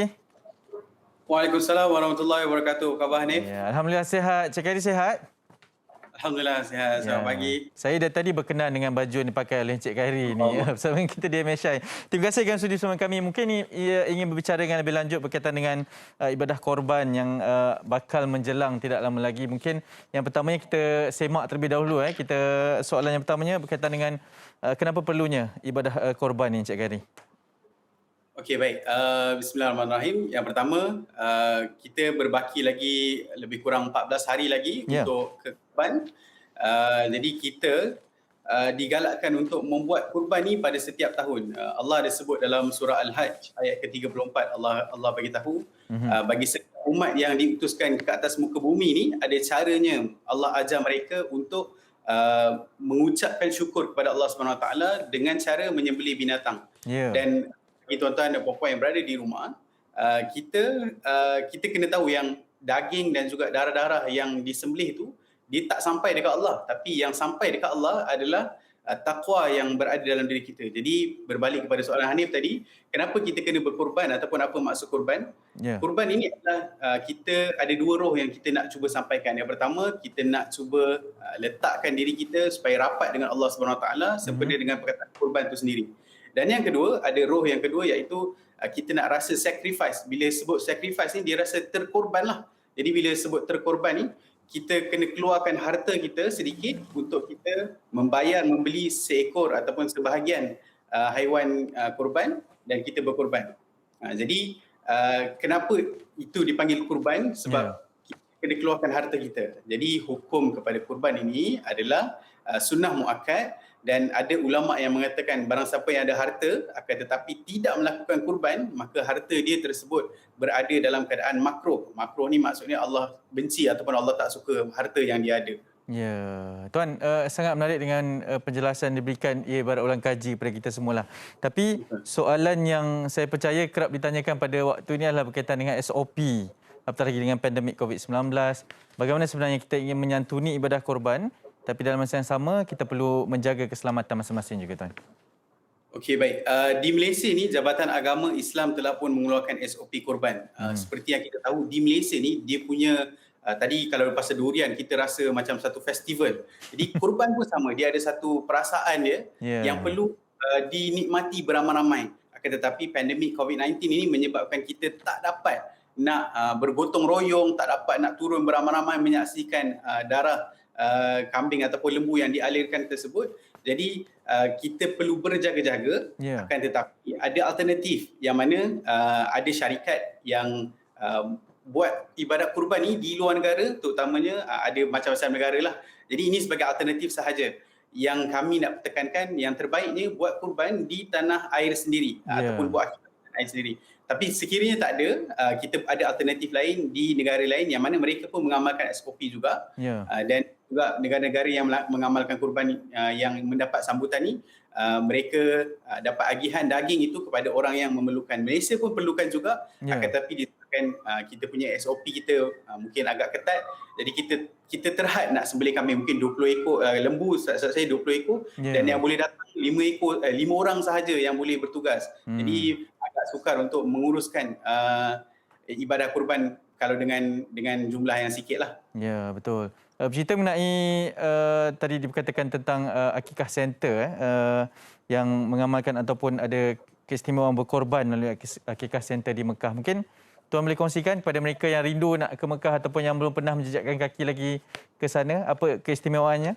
Speaker 12: Waalaikumsalam warahmatullahi wabarakatuh. Khabar Hanif?
Speaker 2: Alhamdulillah sihat. Encik Khairi sihat?
Speaker 12: Alhamdulillah sihat. Selamat pagi.
Speaker 2: Saya dah tadi berkenan dengan baju yang dipakai oleh Encik Khairi ni bersama kita di MSI. Terima kasih kerana sudi bersama kami. Mungkin ia ingin berbicara dengan lebih lanjut berkaitan dengan ibadah korban yang bakal menjelang tidak lama lagi. Mungkin yang pertamanya kita semak terlebih dahulu. Kita soalan yang pertamanya berkaitan dengan kenapa perlunya ibadah korban ni, Encik Khairi?
Speaker 12: Okey, baik. Bismillahirrahmanirrahim. Yang pertama, kita berbaki lagi lebih kurang 14 hari lagi untuk kurban. Jadi kita digalakkan untuk membuat kurban ni pada setiap tahun. Allah ada sebut dalam surah Al-Hajj ayat ke-34, Allah bagi tahu bagi setiap umat yang diutuskan ke atas muka bumi ni, ada caranya Allah ajar mereka untuk mengucapkan syukur kepada Allah SWT dengan cara menyembelih binatang. Dan bagi tuan-tuan dan puan-puan yang berada di rumah, kita kena tahu yang daging dan juga darah-darah yang disembelih itu dia tak sampai dekat Allah, tapi yang sampai dekat Allah adalah takwa yang berada dalam diri kita. Jadi berbalik kepada soalan Hanif tadi, kenapa kita kena berkorban ataupun apa maksud korban? Korban ini adalah kita ada dua roh yang kita nak cuba sampaikan. Yang pertama, kita nak cuba letakkan diri kita supaya rapat dengan Allah SWT seperti dengan perkataan korban itu sendiri. Dan yang kedua, ada roh yang kedua iaitu kita nak rasa sacrifice. Bila sebut sacrifice ni, dia rasa terkorban lah. Jadi bila sebut terkorban ni, kita kena keluarkan harta kita sedikit untuk kita membeli seekor ataupun sebahagian haiwan korban dan kita berkorban. Jadi kenapa itu dipanggil korban? Sebab kita kena keluarkan harta kita. Jadi hukum kepada korban ini adalah sunnah muakkad, dan ada ulama yang mengatakan barang siapa yang ada harta akan tetapi tidak melakukan kurban, maka harta dia tersebut berada dalam keadaan makruh. Makruh ni maksudnya Allah benci ataupun Allah tak suka harta yang dia ada.
Speaker 2: Ya, Tuan, sangat menarik dengan penjelasan diberikan ibarat ulang kaji kepada kita semualah. Tapi soalan yang saya percaya kerap ditanyakan pada waktu ini adalah berkaitan dengan SOP, apatah lagi dengan pandemik COVID-19. Bagaimana sebenarnya kita ingin menyantuni ibadah korban, tapi dalam masa yang sama kita perlu menjaga keselamatan masing-masing juga, Tuan.
Speaker 12: Okey, baik. Di Malaysia ni Jabatan Agama Islam telah pun mengeluarkan SOP korban. Seperti yang kita tahu, di Malaysia ni dia punya tadi kalau pasal durian kita rasa macam satu festival. Jadi korban pun sama, dia ada satu perasaan dia yang perlu dinikmati beramai-ramai. Akan tetapi pandemik COVID-19 ini menyebabkan kita tak dapat nak bergotong royong, tak dapat nak turun beramai-ramai menyaksikan darah kambing ataupun lembu yang dialirkan tersebut. Jadi kita perlu berjaga-jaga. Akan tetapi ada alternatif yang mana ada syarikat yang buat ibadat kurban ni di luar negara, terutamanya ada macam-macam negara lah. Jadi ini sebagai alternatif sahaja. Yang kami nak tekankan, yang terbaiknya buat kurban di tanah air sendiri ataupun buat akibat di tanah air sendiri. Tapi sekiranya tak ada, kita ada alternatif lain di negara lain yang mana mereka pun mengamalkan SOP juga. Dan juga negara-negara yang mengamalkan kurban yang mendapat sambutan ni, mereka dapat agihan daging itu kepada orang yang memerlukan. Malaysia pun perlukan juga, akan tetapi disebabkan kita punya SOP kita mungkin agak ketat. Jadi kita terhad nak sembelih kambing mungkin 20 ekor lembu, saya 20 ekor dan yang boleh datang 5 orang sahaja yang boleh bertugas. Jadi agak sukar untuk menguruskan ibadah kurban kalau dengan jumlah yang sikit lah.
Speaker 2: Ya, betul. Bercerita mengenai tadi diberkatakan tentang Akikah Center yang mengamalkan ataupun ada keistimewaan berkorban melalui Akikah Center di Mekah. Mungkin Tuan boleh kongsikan kepada mereka yang rindu nak ke Mekah ataupun yang belum pernah menjejakkan kaki lagi ke sana, apa keistimewaannya?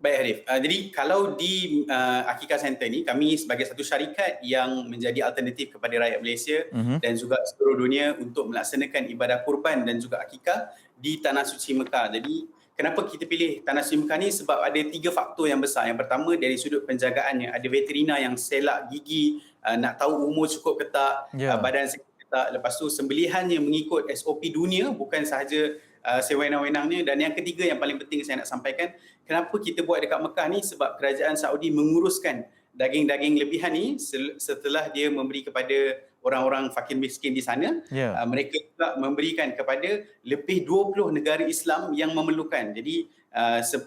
Speaker 12: Baik, Arif. Jadi kalau di Akikah Center ni, kami sebagai satu syarikat yang menjadi alternatif kepada rakyat Malaysia dan juga seluruh dunia untuk melaksanakan ibadah kurban dan juga akikah di Tanah Suci Mekah. Jadi kenapa kita pilih Tanah Suci Mekah ni? Sebab ada 3 faktor yang besar. Yang pertama dari sudut penjagaannya. Ada veterina yang selak gigi, nak tahu umur cukup ke tak, badan sihat ke tak. Lepas tu sembelihannya mengikut SOP dunia, bukan sahaja sewenang-wenangnya. Dan yang ketiga yang paling penting saya nak sampaikan, kenapa kita buat dekat Mekah ni? Sebab kerajaan Saudi menguruskan daging-daging lebihan ni setelah dia memberi kepada orang-orang fakir miskin di sana. Mereka juga memberikan kepada lebih 20 negara Islam yang memerlukan. Jadi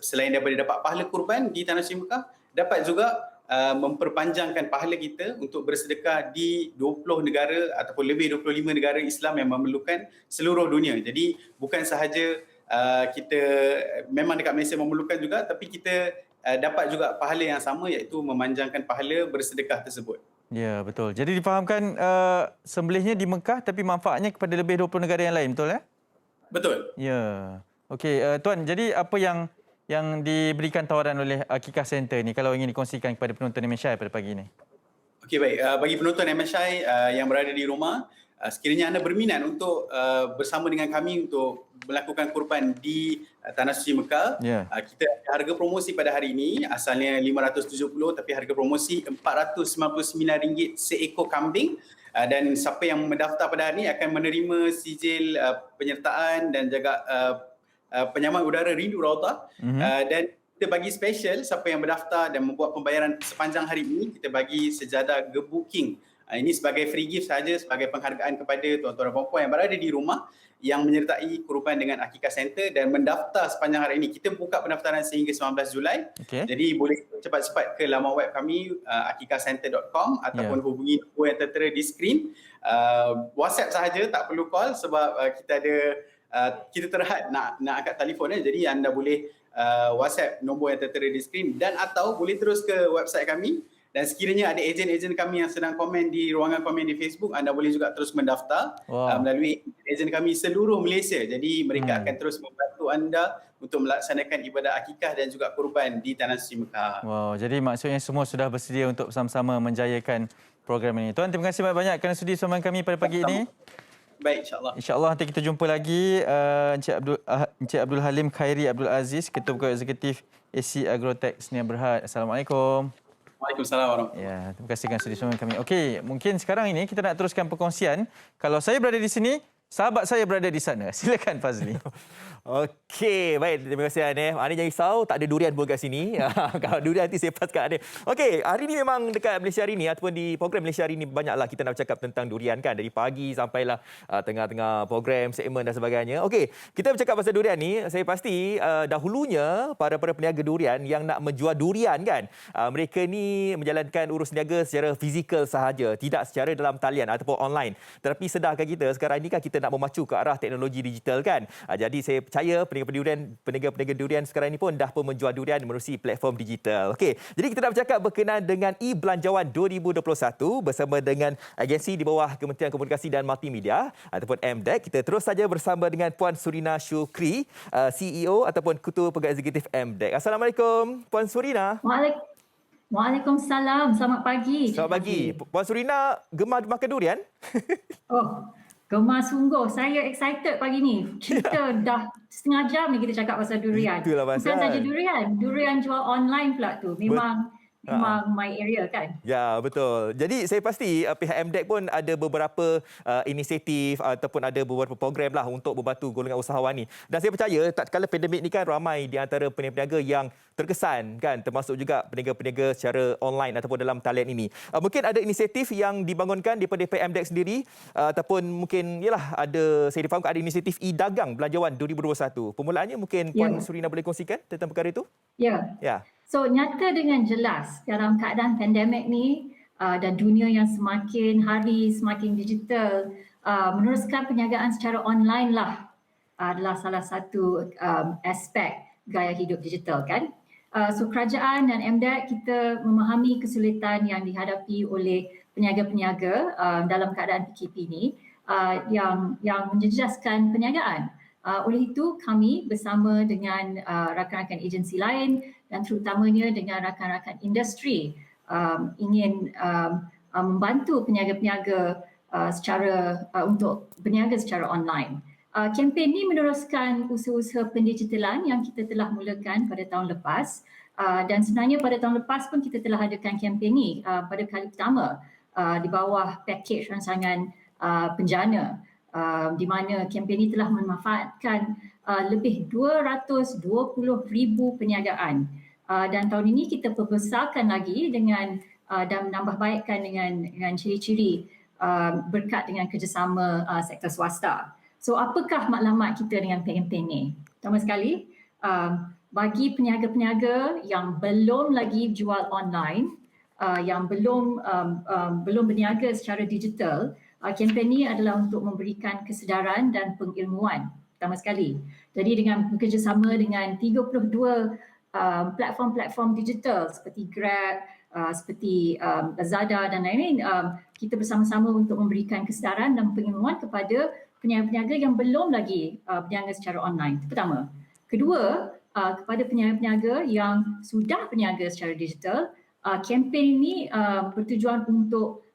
Speaker 12: selain daripada dapat pahala kurban di Tanah Suci Mekah, dapat juga memperpanjangkan pahala kita untuk bersedekah di 20 negara ataupun lebih 25 negara Islam yang memerlukan seluruh dunia. Jadi bukan sahaja kita memang dekat Malaysia memerlukan juga, tapi kita dapat juga pahala yang sama, iaitu memanjangkan pahala bersedekah tersebut.
Speaker 2: Ya, betul. Jadi difahamkan sembelihnya di Mekah tapi manfaatnya kepada lebih 20 negara yang lain, betul ya?
Speaker 12: Betul.
Speaker 2: Ya. Okey, Tuan, jadi apa yang diberikan tawaran oleh Akikah Center ni kalau ingin dikongsikan kepada penonton MSI pada pagi ini?
Speaker 12: Okey, baik. Bagi penonton MSI yang berada di rumah, sekiranya anda berminat untuk bersama dengan kami untuk melakukan kurban di Tanah Suci Mekah, kita ada harga promosi pada hari ini, asalnya RM570 tapi harga promosi RM499 seekor kambing. Dan siapa yang mendaftar pada hari ini akan menerima sijil penyertaan dan juga penyaman udara Rindu Raudah. Dan kita bagi special siapa yang berdaftar dan membuat pembayaran sepanjang hari ini, kita bagi sejadah gebooking Ini sebagai free gift saja, sebagai penghargaan kepada tuan-tuan dan puan-puan yang berada di rumah yang menyertai kurban dengan Akikah Center dan mendaftar sepanjang hari ini. Kita buka pendaftaran sehingga 19 Julai. Jadi boleh cepat-cepat ke laman web kami akikahcenter.com ataupun hubungi nombor yang tertera di skrin. WhatsApp sahaja, tak perlu call sebab kita terhad nak angkat telefon. Jadi anda boleh WhatsApp nombor yang tertera di skrin dan atau boleh terus ke website kami. Dan sekiranya ada ejen-ejen kami yang sedang komen di ruangan komen di Facebook, anda boleh juga terus mendaftar melalui ejen kami seluruh Malaysia. Jadi mereka akan terus membantu anda untuk melaksanakan ibadah akikah dan juga kurban di Tanah Suci Mekah.
Speaker 2: Wow, jadi maksudnya semua sudah bersedia untuk bersama-sama menjayakan program ini. Tuan, terima kasih banyak kerana sudi bersama kami pada pagi ini.
Speaker 12: Baik, insyaAllah.
Speaker 2: InsyaAllah nanti kita jumpa lagi. Encik Abdul Halim Khairi Abdul Aziz, Ketua Pegawai Eksekutif AC Agrotech Sdn Bhd. Assalamualaikum.
Speaker 12: Waalaikumsalam warahmatullahi
Speaker 2: wabarakatuh. Terima kasih kerana sudi bersama kami. Okey, mungkin sekarang ini kita nak teruskan perkongsian. Kalau saya berada di sini, sahabat saya berada di sana. Silakan Fazli.
Speaker 1: Okey, baik. Terima kasih Hanif. Ani jangan risau, tak ada durian pun kat sini. Kalau durian nanti saya pas kat Hanif. Okey, hari ini memang dekat Malaysia hari ini ataupun di program Malaysia hari ini banyaklah kita nak bercakap tentang durian kan. Dari pagi sampailah tengah-tengah program, segmen dan sebagainya. Okey, kita bercakap pasal durian ni. Saya pasti dahulunya para peniaga durian yang nak menjual durian kan. Mereka ni menjalankan urus niaga secara fizikal sahaja. Tidak secara dalam talian ataupun online. Tetapi sedarkah kita sekarang ini kan kita nak memacu ke arah teknologi digital kan. Jadi saya percaya peniaga-peniaga durian sekarang ini pun dah pun menjual durian menerusi platform digital. Okey, jadi kita nak bercakap berkenaan dengan e-Belanjawan 2021 bersama dengan agensi di bawah Kementerian Komunikasi dan Multimedia ataupun MDEC. Kita terus saja bersama dengan Puan Surina Syukri, CEO ataupun Ketua Pegawai Eksekutif MDEC. Assalamualaikum Puan Surina.
Speaker 13: Waalaikumsalam. Selamat pagi.
Speaker 1: Selamat pagi. Puan Surina gemar makan durian?
Speaker 13: Gemar sungguh. Saya excited pagi ni. Kita dah setengah jam ni kita cakap pasal durian.
Speaker 1: Itulah pasal.
Speaker 13: Bukan saja durian. Durian jual online pula tu. Memang my area kan.
Speaker 1: Ya, betul. Jadi saya pasti pihak MDEC pun ada beberapa inisiatif ataupun ada beberapa program lah untuk membantu golongan usahawan ni. Dan saya percaya tatkala pandemik ni kan ramai di antara peniaga-peniaga yang terkesan kan, termasuk juga peniaga-peniaga secara online ataupun dalam talian ini. Mungkin ada inisiatif yang dibangunkan daripada pihak MDEC sendiri ataupun mungkin ada, saya difahamkan ada inisiatif e-Dagang Belanjawan 2021. Permulaannya mungkin Puan Surina boleh kongsikan tentang perkara itu? Ya.
Speaker 13: So nyata dengan jelas dalam keadaan pandemik ni dan dunia yang semakin hari semakin digital, meneruskan perniagaan secara online lah adalah salah satu aspek gaya hidup digital kan. So kerajaan dan MDEC kita memahami kesulitan yang dihadapi oleh peniaga-peniaga dalam keadaan PKP ni yang menjejaskan perniagaan. Oleh itu kami bersama dengan rakan-rakan agensi lain dan terutamanya dengan rakan-rakan industri ingin membantu peniaga-peniaga untuk berniaga secara online. Kempen ini meneruskan usaha-usaha pendigitalan yang kita telah mulakan pada tahun lepas dan sebenarnya pada tahun lepas pun kita telah adakan kempen ini pada kali pertama di bawah pakej rancangan penjana. Di mana kempen ini telah memanfaatkan lebih 220,000 perniagaan dan tahun ini kita perbesarkan lagi dengan dan menambah baikkan dengan ciri-ciri berkat dengan kerjasama sektor swasta. So apakah maklumat kita dengan kempen ini? Pertama sekali, bagi peniaga-peniaga yang belum lagi jual online, yang belum berniaga secara digital, kempen ini adalah untuk memberikan kesedaran dan pengilmuan pertama sekali. Jadi dengan bekerjasama dengan 32 platform-platform digital seperti Grab, seperti Lazada dan lain-lain, kita bersama-sama untuk memberikan kesedaran dan pengilmuan kepada peniaga-peniaga yang belum lagi berniaga secara online. Itu pertama. Kedua, kepada peniaga-peniaga yang sudah berniaga secara digital, kempen ini bertujuan untuk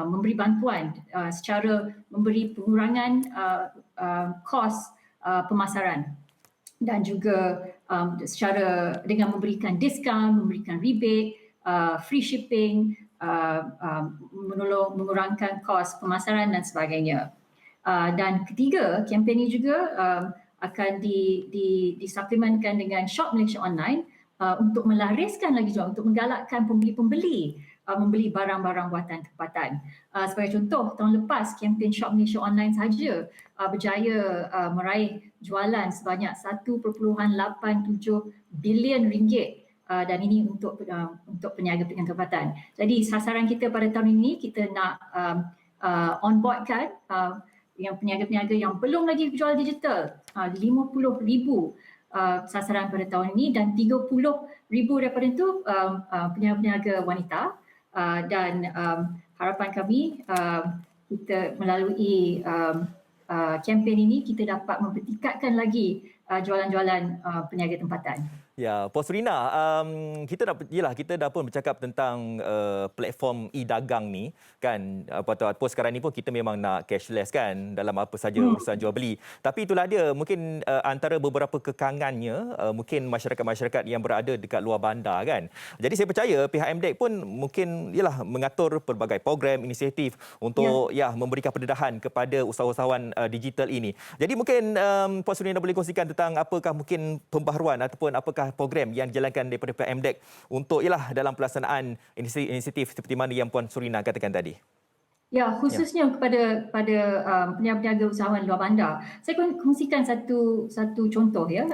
Speaker 13: memberi bantuan secara memberi pengurangan kos pemasaran dan juga secara dengan memberikan diskaun, memberikan rebate, free shipping, mengurangkan kos pemasaran dan sebagainya. Dan ketiga, kempen ini juga akan disuplementkan dengan Shop Malaysia Online untuk melariskan lagi juga, untuk menggalakkan pembeli-pembeli membeli barang-barang buatan tempatan. Sebagai contoh, tahun lepas kempen Shop Malaysia Online saja berjaya meraih jualan sebanyak 1.87 bilion ringgit. Dan ini untuk peniaga-peniaga tempatan. Jadi sasaran kita pada tahun ini, kita nak onboardkan yang peniaga-peniaga yang belum lagi jual digital, 50,000 sasaran pada tahun ini, dan 30,000 daripada itu peniaga-peniaga wanita. Dan harapan kami kita melalui kempen ini kita dapat mempertingkatkan lagi jualan-jualan peniaga tempatan.
Speaker 1: Ya, Puan Surina, kita dah pun bercakap tentang platform e-dagang ni kan. Apa sekarang ni pun kita memang nak cashless kan dalam apa saja urusan jual beli. Tapi itulah dia, mungkin antara beberapa kekangannya mungkin masyarakat-masyarakat yang berada dekat luar bandar kan. Jadi saya percaya pihak MDEC pun mungkin mengatur pelbagai program, inisiatif untuk memberikan pendedahan kepada usahawan digital ini. Jadi mungkin Puan Surina boleh kongsikan tentang apakah mungkin pembaharuan ataupun apakah program yang dijalankan daripada pihak MDEC untuk dalam pelaksanaan inisiatif seperti mana yang Puan Surina katakan tadi.
Speaker 13: Ya, khususnya kepada peniaga usahawan luar bandar. Saya kongsikan satu contoh ya.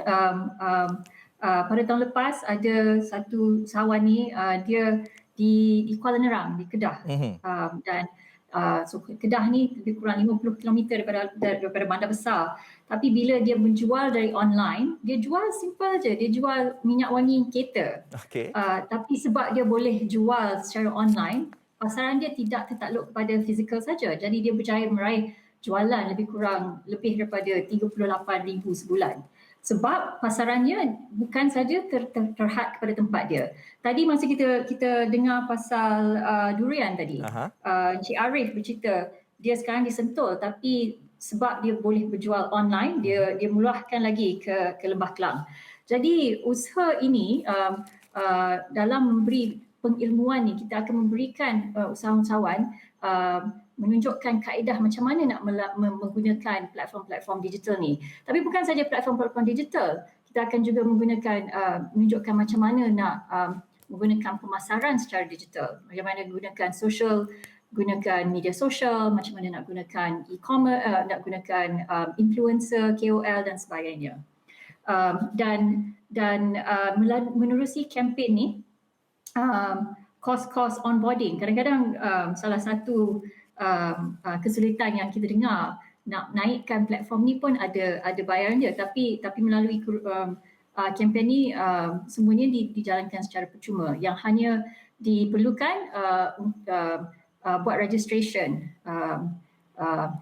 Speaker 13: Pada tahun lepas ada satu usahawan ni, dia di Kuala Nerang, di Kedah. Dan Kedah ni lebih kurang 50 km daripada bandar besar. Tapi bila dia menjual dari online, dia jual simple je. Dia jual minyak wangi kereta. Tapi sebab dia boleh jual secara online, pasaran dia tidak tertakluk kepada fizikal saja. Jadi dia berjaya meraih jualan lebih daripada 38,000 sebulan. Sebab pasarannya bukan saja terhad kepada tempat dia. Tadi masa kita dengar pasal durian tadi, Encik Arif bercerita dia sekarang di Sentul, tapi sebab dia boleh berjual online, dia meluahkan lagi ke Lembah Kelang. Jadi usaha ini dalam memberi pengilmuan ni, kita akan memberikan usahawan-usahawan menunjukkan kaedah macam mana nak menggunakan platform-platform digital ni. Tapi bukan saja platform-platform digital, kita akan juga menunjukkan macam mana nak menggunakan pemasaran secara digital, macam mana gunakan gunakan media sosial, macam mana nak gunakan e-commerce, nak gunakan influencer, KOL dan sebagainya. Dan menerusi kempen ni, kos-kos onboarding. Kadang-kadang salah satu kesulitan yang kita dengar, nak naikkan platform ni pun ada bayaran dia, tapi melalui kempen ni semuanya dijalankan secara percuma. Yang hanya diperlukan buat registration,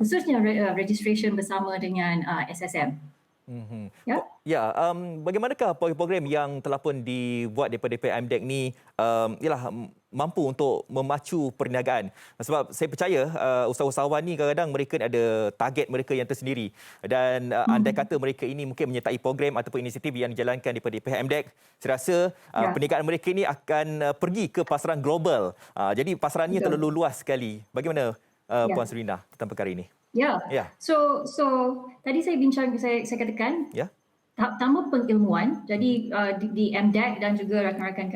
Speaker 13: khususnya registration bersama dengan SSM.
Speaker 1: Bagaimanakah program yang telah pun dibuat daripada pihak MDEC ni mampu untuk memacu perniagaan? Sebab saya percaya usahawan ni kadang-kadang mereka ada target mereka yang tersendiri, dan andai kata mereka ini mungkin menyertai program ataupun inisiatif yang dijalankan daripada pihak MDEC, saya rasa perniagaan mereka ini akan pergi ke pasaran global. Jadi pasarannya terlalu luas sekali. Bagaimana Puan Surina tentang perkara ini?
Speaker 13: So tadi saya bincang, saya katakan tahap pertama pengilmuan. Jadi di MDEC dan juga rakan-rakan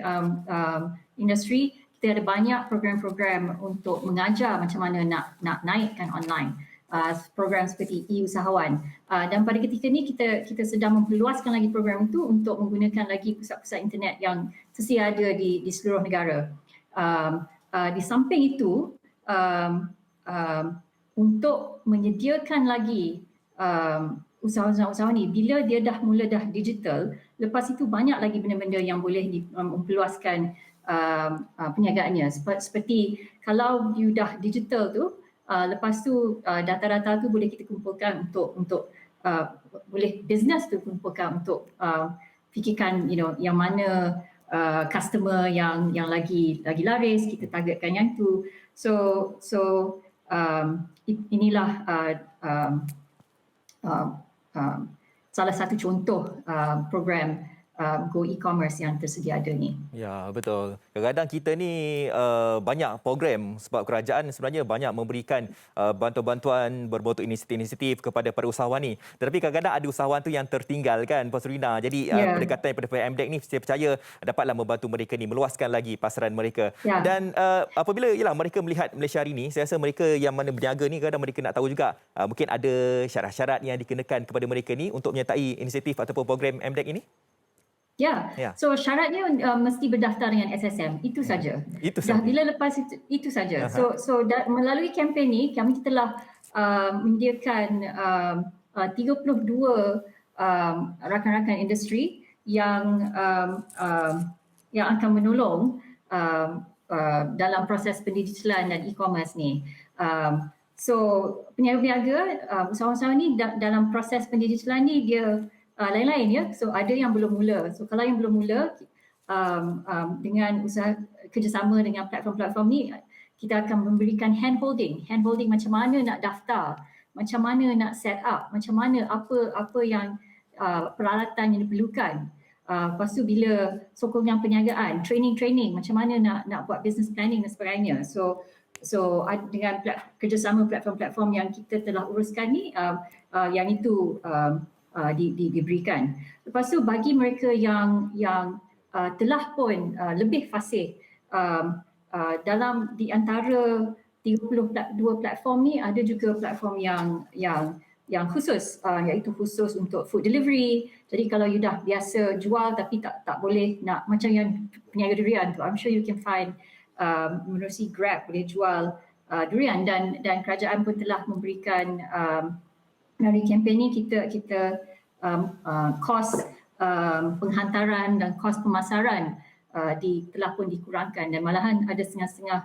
Speaker 13: industri, kita ada banyak program-program untuk mengajar macam mana nak naikkan online. Program seperti e-usahawan. Dan pada ketika ini kita sedang memperluaskan lagi program itu untuk menggunakan lagi pusat-pusat internet yang sedia ada di seluruh negara. Di samping itu, untuk menyediakan lagi usahawan-usahawan ni, bila dia dah digital, lepas itu banyak lagi benda-benda yang boleh memperluaskan perniagaannya. Seperti kalau you dah digital tu, lepas tu data-data tu boleh kita kumpulkan untuk boleh business tu kumpulkan untuk fikirkan yang mana customer yang lagi laris, kita targetkan yang tu. So inilah salah satu contoh program Go e-commerce yang tersedia ada ni.
Speaker 1: Ya, betul. Kadang-kadang kita ni banyak program sebab kerajaan sebenarnya banyak memberikan bantuan-bantuan berbentuk inisiatif-inisiatif kepada para usahawan ni. Tetapi kadang-kadang ada usahawan tu yang tertinggal kan, Puan Surina. Jadi pendekatan daripada PMDEC ni saya percaya dapatlah membantu mereka ni meluaskan lagi pasaran mereka. Dan apabila mereka melihat Malaysia hari ni, saya rasa mereka yang mana berniaga ni kadang mereka nak tahu juga mungkin ada syarat-syarat yang dikenakan kepada mereka ni untuk menyertai inisiatif ataupun program MDEC ini.
Speaker 13: So syaratnya mesti berdaftar dengan SSM, itu saja. Bila lepas itu saja. So melalui kempen ni kami telah menyediakan 32 rakan-rakan industri yang akan menolong dalam proses pendigitalan dan e-commerce ni. So peniaga-peniaga usahawan-usahawan ni dalam proses pendigitalan ni dia lain-lain ya. So ada yang belum mula. So kalau yang belum mula dengan usaha kerjasama dengan platform-platform ni, kita akan memberikan handholding macam mana nak daftar, macam mana nak set up, macam mana apa yang peralatan yang diperlukan. Lepas tu bila sokongan perniagaan, training macam mana nak buat business planning dan sebagainya. So dengan kerjasama platform-platform yang kita telah uruskan ni, yang itu diberikan. Lepas tu bagi mereka yang telah pun lebih fasih di antara 32 platform ni, ada juga platform yang khusus, iaitu khusus untuk food delivery. Jadi kalau you dah biasa jual tapi tak boleh nak macam yang peniaga durian tu, I'm sure you can find menerusi Grab boleh jual durian, dan kerajaan pun telah memberikan dari kempen ni kita kos penghantaran dan kos pemasaran telah pun dikurangkan, dan malahan ada setengah-setengah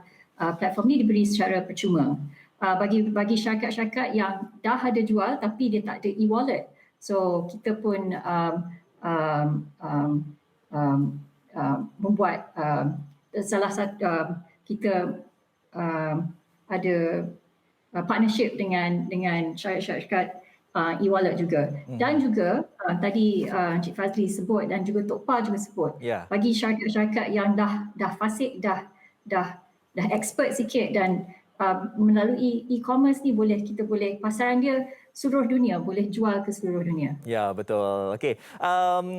Speaker 13: platform ni diberi secara percuma. Bagi syarikat-syarikat yang dah ada jual tapi dia tak ada e-wallet, so kita pun membuat salah satu kita ada partnership dengan syarikat e-wallet juga. Dan juga tadi Encik Fazli sebut dan juga Tok Pa juga sebut, bagi syarikat-syarikat yang dah fasih, dah expert sikit dan melalui e-commerce ni kita boleh pasaran dia seluruh dunia, boleh jual ke seluruh dunia.
Speaker 1: Ya, betul. Okey.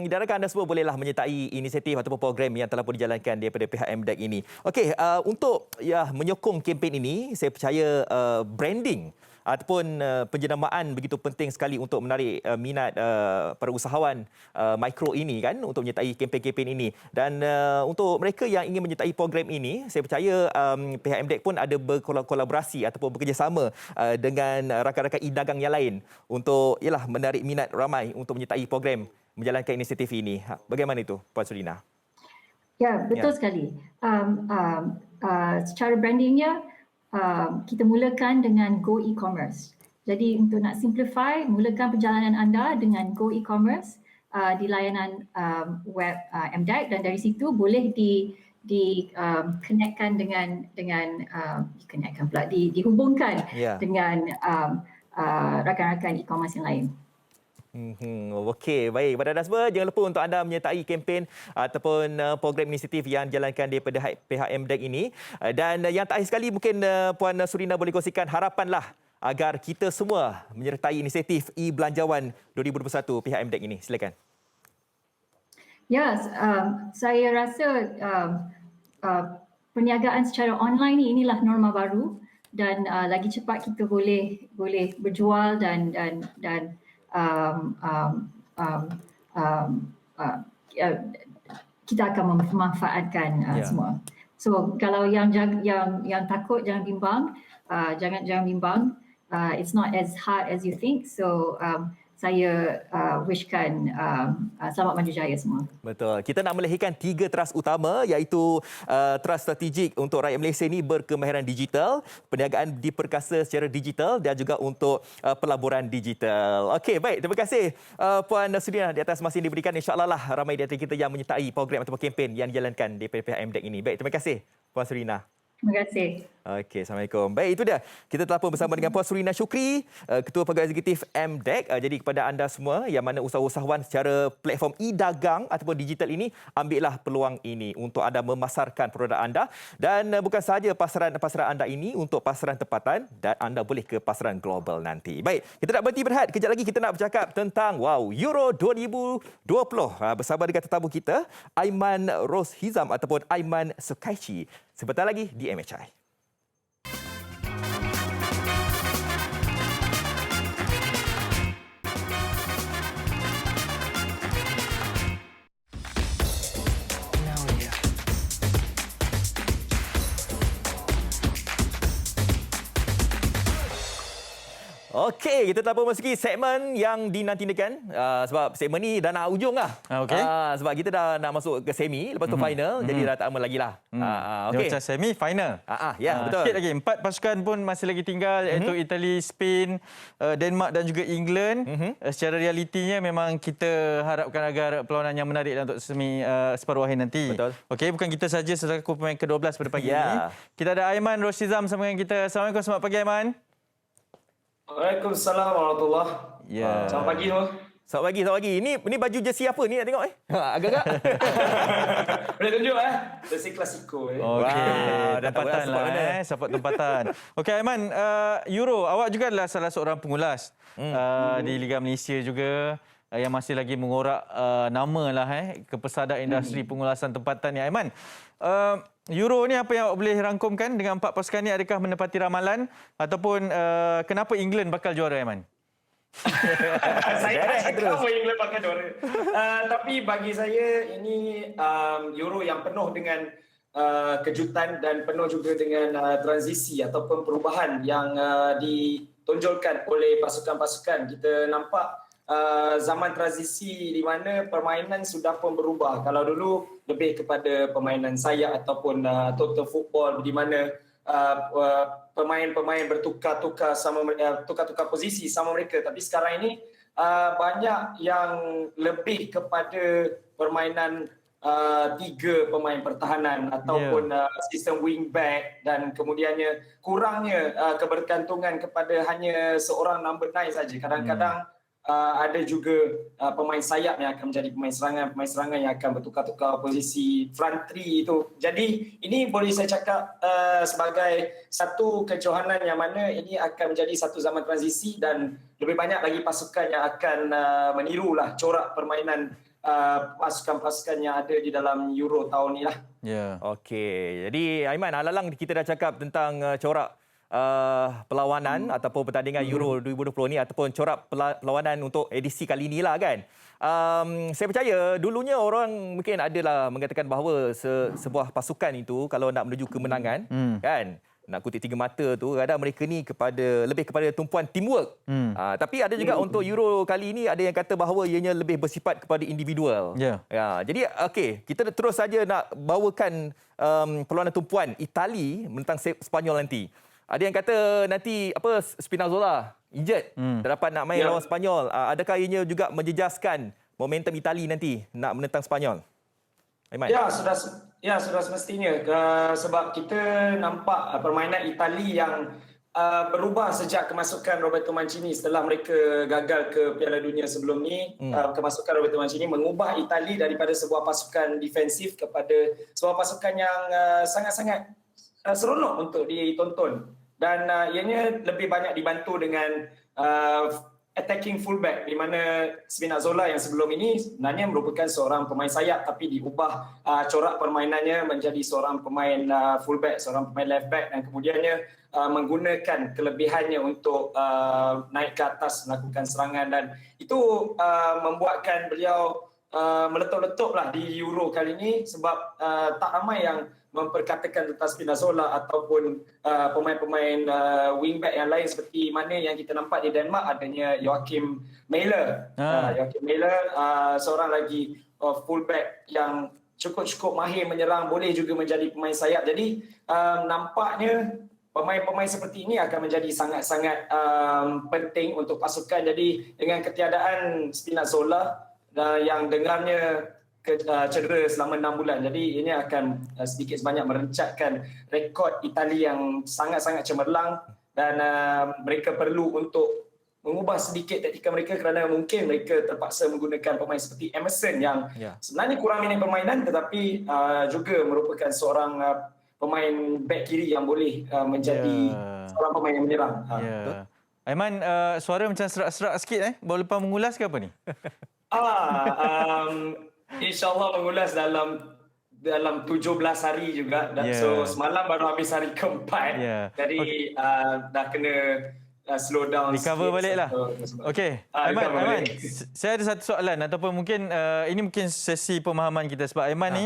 Speaker 1: Diharapkan anda semua bolehlah menyertai inisiatif ataupun program yang telah pun dijalankan daripada pihak MDEC ini. Okey, untuk menyokong kempen ini, saya percaya branding ataupun penjenamaan begitu penting sekali untuk menarik minat para usahawan mikro ini kan, untuk menyertai kempen-kempen ini. Dan untuk mereka yang ingin menyertai program ini, saya percaya pihak MDEC pun ada berkolaborasi ataupun bekerjasama dengan rakan-rakan e-dagang yang lain untuk menarik minat ramai untuk menyertai program menjalankan inisiatif ini. Bagaimana itu, Puan Surina?
Speaker 13: Ya, betul sekali. Secara brandingnya, kita mulakan dengan Go e-commerce. Jadi untuk nak simplify, mulakan perjalanan anda dengan Go e-commerce di layanan web MDEC, dan dari situ boleh dihubungkan dengan rakan-rakan e-commerce yang lain.
Speaker 1: Okey, baik. Pada anda semua, jangan lupa untuk anda menyertai kempen ataupun program inisiatif yang dijalankan daripada pihak MDEC ini. Dan yang terakhir sekali, mungkin Puan Surina boleh kongsikan harapanlah agar kita semua menyertai inisiatif e-Belanjawan 2021 pihak MDEC ini. Silakan.
Speaker 13: Ya, saya rasa perniagaan secara online inilah norma baru, dan lagi cepat kita boleh berjual dan kita akan memanfaatkan semua. So kalau yang takut, jangan bimbang, jangan bimbang. It's not as hard as you think. So saya wishkan selamat maju jaya semua.
Speaker 1: Betul. Kita nak melahirkan 3 teras utama, iaitu teras strategik untuk rakyat Malaysia ini berkemahiran digital, perniagaan diperkasa secara digital dan juga untuk pelaburan digital. Okey, baik. Terima kasih Puan Surina di atas masa yang diberikan. InsyaAllah lah ramai di antara kita yang menyertai program ataupun kempen yang dijalankan daripada pihak MDEC ini. Baik, terima kasih Puan Surina.
Speaker 13: Terima kasih.
Speaker 1: Okey, Assalamualaikum. Baik, itu dia. Kita telah pun bersama dengan Puan Surina Syukri, Ketua Pegawai Eksekutif MDEC. Jadi kepada anda semua yang mana usahawan secara platform e-dagang ataupun digital ini, ambillah peluang ini untuk anda memasarkan produk anda. Dan bukan sahaja pasaran anda ini untuk pasaran tempatan, dan anda boleh ke pasaran global nanti. Baik, kita nak berhenti berehat. Kejap lagi kita nak bercakap tentang Euro 2020 bersama dengan tetamu kita, Aiman Roshizam ataupun Aiman Sukaichi. Sebentar lagi di MHI. Okey, kita telah memasuki segmen yang dinanti-nantikan sebab segmen ni dah nak hujung lah.
Speaker 2: Okey.
Speaker 1: Sebab kita dah nak masuk ke semi, lepas tu final, jadi dah tak lama lagi lah.
Speaker 2: Okey. Macam semi, final.
Speaker 1: Ya, betul.
Speaker 2: Sikit lagi, 4 pasukan pun masih lagi tinggal, iaitu Itali, Spain, Denmark dan juga England. Secara realitinya memang kita harapkan agar perlawanan yang menarik untuk semi separuh akhir nanti.
Speaker 1: Betul.
Speaker 2: Okey, bukan kita saja selaku pemain ke-12 pada pagi ini. Kita ada Aiman Roshizam sama dengan kita. Assalamualaikum, selamat pagi Aiman.
Speaker 14: Waalaikumsalam warahmatullahi.
Speaker 2: Ya.
Speaker 14: Selamat pagi tu.
Speaker 1: Selamat pagi. Ini baju jersey apa ni nak tengok agak-agak.
Speaker 14: Boleh tunjuk jersey klasiko.
Speaker 2: Okey, tempatan lah support tempatan. Okey Aiman, Euro, awak juga adalah salah seorang pengulas di Liga Malaysia juga yang masih lagi mengorak nama lah kepesadak industri pengulasan tempatan ni. Aiman, Euro ni apa yang awak boleh rangkumkan dengan 4 pasukan ni? Adakah menepati ramalan ataupun kenapa England bakal juara, Aiman?
Speaker 14: Saya tak cakap apa England bakal juara. Tapi bagi saya ini Euro yang penuh dengan kejutan dan penuh juga dengan transisi ataupun perubahan yang ditonjolkan oleh pasukan-pasukan. Kita nampak zaman transisi di mana permainan sudah pun berubah. Kalau dulu lebih kepada permainan sayap ataupun total football di mana pemain-pemain bertukar-tukar tukar-tukar posisi sama mereka, tapi sekarang ini banyak yang lebih kepada permainan 3 pemain pertahanan ataupun sistem wing back, dan kemudiannya kurangnya kebergantungan kepada hanya seorang number 9 saja. Kadang-kadang ada juga pemain sayap yang akan menjadi pemain serangan yang akan bertukar-tukar posisi front three itu. Jadi ini boleh saya cakap sebagai satu kejohanan yang mana ini akan menjadi satu zaman transisi dan lebih banyak lagi pasukan yang akan menirulah corak permainan pasukan-pasukan yang ada di dalam Euro tahun ni lah.
Speaker 1: Okey, jadi Aiman, alalang kita dah cakap tentang corak perlawanan ataupun pertandingan Euro 2020 ni ataupun corak perlawanan untuk edisi kali inilah kan. Saya percaya dulunya orang mungkin adalah mengatakan bahawa sebuah pasukan itu kalau nak menuju kemenangan kan, nak kutip 3 mata tu, kadang mereka ni lebih kepada tumpuan teamwork. Tapi ada juga untuk Euro kali ini ada yang kata bahawa ianya lebih bersifat kepada individual. Jadi okey, kita terus saja nak bawakan perlawanan tumpuan Itali menentang Sepanyol nanti. Ada yang kata nanti Spinazzola injured, tak dapat nak main lawan Sepanyol. Adakah ianya juga menjejaskan momentum Itali nanti nak menentang Sepanyol? Aiman?
Speaker 14: Ya, sudah semestinya. Sebab kita nampak permainan Itali yang berubah sejak kemasukan Roberto Mancini setelah mereka gagal ke Piala Dunia sebelum ni. Kemasukan Roberto Mancini mengubah Itali daripada sebuah pasukan defensif kepada sebuah pasukan yang sangat-sangat seronok untuk ditonton. Dan ianya lebih banyak dibantu dengan attacking fullback, di mana Spinazzola yang sebelum ini sebenarnya merupakan seorang pemain sayap tapi diubah corak permainannya menjadi seorang pemain fullback, seorang pemain left back, dan kemudiannya menggunakan kelebihannya untuk naik ke atas melakukan serangan, dan itu membuatkan beliau meletup-letuplah di Euro kali ini sebab tak ramai yang memperkatakan tentang Spinazzola ataupun pemain-pemain wingback yang lain seperti mana yang kita nampak di Denmark adanya Joachim Mæhle. Joachim Mæhle seorang lagi fullback yang cukup mahir menyerang, boleh juga menjadi pemain sayap. Jadi nampaknya pemain-pemain seperti ini akan menjadi sangat-sangat penting untuk pasukan. Jadi dengan ketiadaan Spinazzola yang dengarnya cedera selama 6 bulan. Jadi ini akan sedikit sebanyak merencatkan rekod Itali yang sangat-sangat cemerlang dan mereka perlu untuk mengubah sedikit taktikal mereka kerana mungkin mereka terpaksa menggunakan pemain seperti Emerson yang sebenarnya kurang minit permainan tetapi juga merupakan seorang pemain back kiri yang boleh menjadi seorang pemain yang menyerang.
Speaker 2: Aiman, suara macam serak-serak sikit baru lepas mengulas ke apa ni?
Speaker 14: InsyaAllah mengulas dalam 17 hari juga. So semalam baru habis hari keempat. Jadi dah kena slow down
Speaker 2: recover
Speaker 14: sikit.
Speaker 2: balik lah. Okey, Aiman, saya ada satu soalan ataupun mungkin ini mungkin sesi pemahaman kita sebab Aiman ni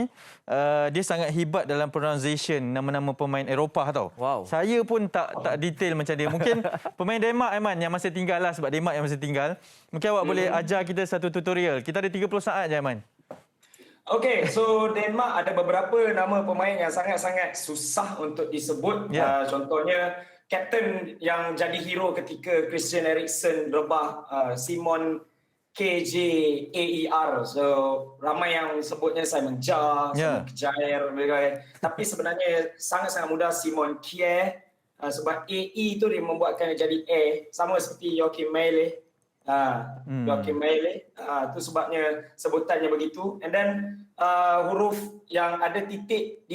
Speaker 2: dia sangat hebat dalam pronunciation nama-nama pemain Eropah tau. Saya pun tak detail macam dia. Mungkin pemain Denmark Aiman yang masih tinggal lah sebab Denmark yang masih tinggal. Mungkin awak boleh ajar kita satu tutorial. Kita ada 30 saat je Aiman.
Speaker 14: Okey, so Denmark ada beberapa nama pemain yang sangat-sangat susah untuk disebut. Contohnya kapten yang jadi hero ketika Christian Eriksen rebah Simon KJAER. So ramai yang sebutnya Simon Jar, Simon Kjaer. Tapi sebenarnya sangat-sangat mudah Simon Kjaer. Sebab AE tu dia membuatkan jadi A. Sama seperti Joachim Mæhle. Joachim Mæhle. Tu sebabnya sebutannya begitu. And then huruf yang ada titik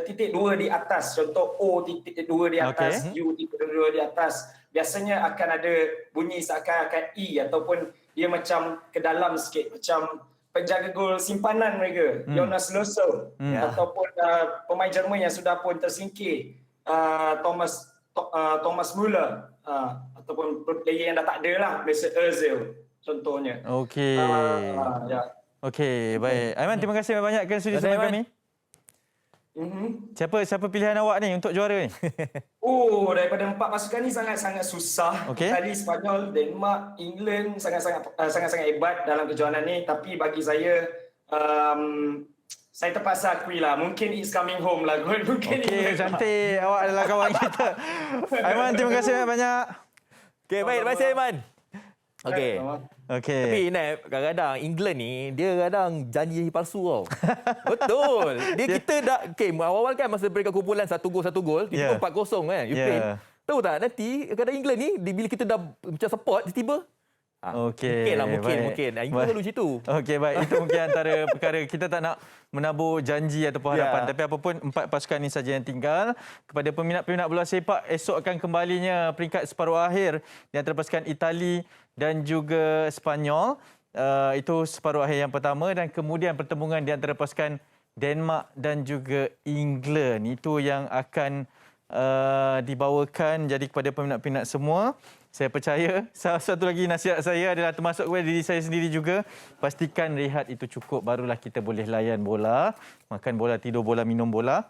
Speaker 14: titik 2 di atas, contoh O titik 2 di atas, U titik 2 di atas, biasanya akan ada bunyi seakan-akan E ataupun dia macam ke dalam sikit, macam penjaga gol simpanan mereka, Jonas Lössel, ataupun pemain Jerman yang sudah pun tersingkir, Thomas Müller, ataupun player yang dah tak ada lah, Mesut Ozil contohnya.
Speaker 2: Okey. Okey, baik. Aiman, terima kasih banyak kerana sudi bersama kami. Siapa pilihan awak ni untuk juara ni?
Speaker 14: Daripada 4 pasukan ni sangat-sangat susah. Itali, Spanyol, Denmark, England sangat-sangat hebat dalam kejohanan ni. Tapi bagi saya terpaksa akui lah. Mungkin It's Coming Home lah.
Speaker 2: Okey, cantik. Awak adalah kawan kita. Aiman, terima kasih banyak.
Speaker 1: Okey, baik. Terima kasih Aiman. Okey.
Speaker 2: Tapi
Speaker 1: kadang-kadang England ni dia kadang janji palsu tau. Betul. Kita dah awal-awal kan masa mereka kumpulan satu gol kita 4-0 kan Ukraine. Tahu tak nanti kadang England ni bila kita dah macam support tiba-tiba mungkin. England selalu macam tu.
Speaker 2: Okey, baik. Itu mungkin antara perkara kita tak nak menabur janji ataupun harapan. Tapi apapun 4 pasukan ini saja yang tinggal. Kepada peminat-peminat bola sepak, esok akan kembalinya peringkat separuh akhir di antara pasukan Itali dan juga Spanyol. Itu separuh akhir yang pertama dan kemudian pertembungan di antara pasukan Denmark dan juga England. Itu yang akan dibawakan. Jadi kepada peminat-peminat semua, saya percaya salah satu lagi nasihat saya adalah termasuk kepada diri saya sendiri juga. Pastikan rehat itu cukup, barulah kita boleh layan bola. Makan bola, tidur bola, minum bola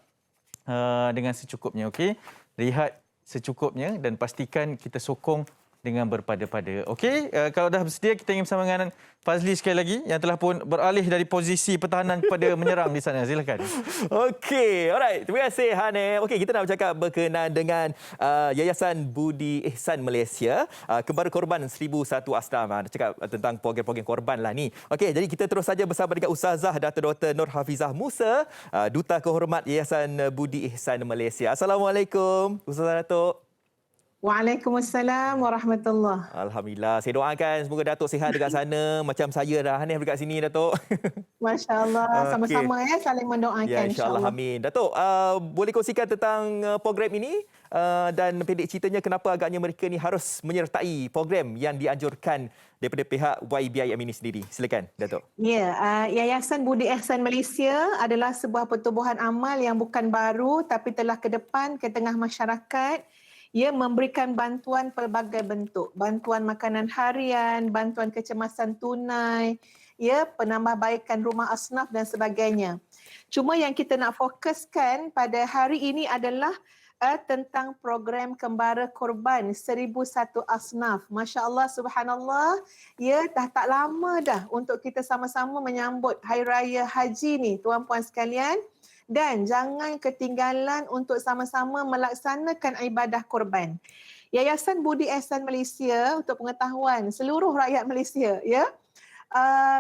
Speaker 2: dengan secukupnya. Okey, rehat secukupnya dan pastikan kita sokong dengan berpada-pada. Okey, kalau dah bersedia kita ingin bersama dengan Fazli sekali lagi yang telah pun beralih dari posisi pertahanan kepada menyerang di sana. Silakan.
Speaker 1: Okey, alright. Terima kasih Hanif. Okey, kita nak bercakap berkenaan dengan Yayasan Budi Ihsan Malaysia, kembara korban 1001 Asnaf. Cakap tentang program-program korban lah ni. Okey, jadi kita terus saja bersama dengan Ustazah Dato' Dr. Nur Hafizah Musa, Duta Kehormat Yayasan Budi Ihsan Malaysia. Assalamualaikum, Ustazah Dato'.
Speaker 15: Waalaikumsalam warahmatullahi.
Speaker 1: Alhamdulillah. Saya doakan semoga Datuk sihat dekat sana macam saya dah Hanif dekat sini Datuk.
Speaker 15: Masya-Allah, sama-sama saling mendoakan
Speaker 1: insya-Allah. Amin. Datuk, boleh kongsikan tentang program ini dan pendek ceritanya kenapa agaknya mereka ni harus menyertai program yang dianjurkan daripada pihak YBIM ini sendiri. Silakan Datuk.
Speaker 15: Ya, Yayasan Budi Ihsan Malaysia adalah sebuah pertubuhan amal yang bukan baru tapi telah ke depan ke tengah masyarakat. Ia memberikan bantuan pelbagai bentuk, bantuan makanan harian, bantuan kecemasan tunai, penambahbaikan rumah asnaf dan sebagainya. Cuma yang kita nak fokuskan pada hari ini adalah tentang program kembara korban 1001 asnaf. Masya Allah, subhanallah, dah tak lama dah untuk kita sama-sama menyambut Hari Raya Haji ni, tuan-puan sekalian. Dan jangan ketinggalan untuk sama-sama melaksanakan ibadah korban. Yayasan Budi Ihsan Malaysia, untuk pengetahuan seluruh rakyat Malaysia,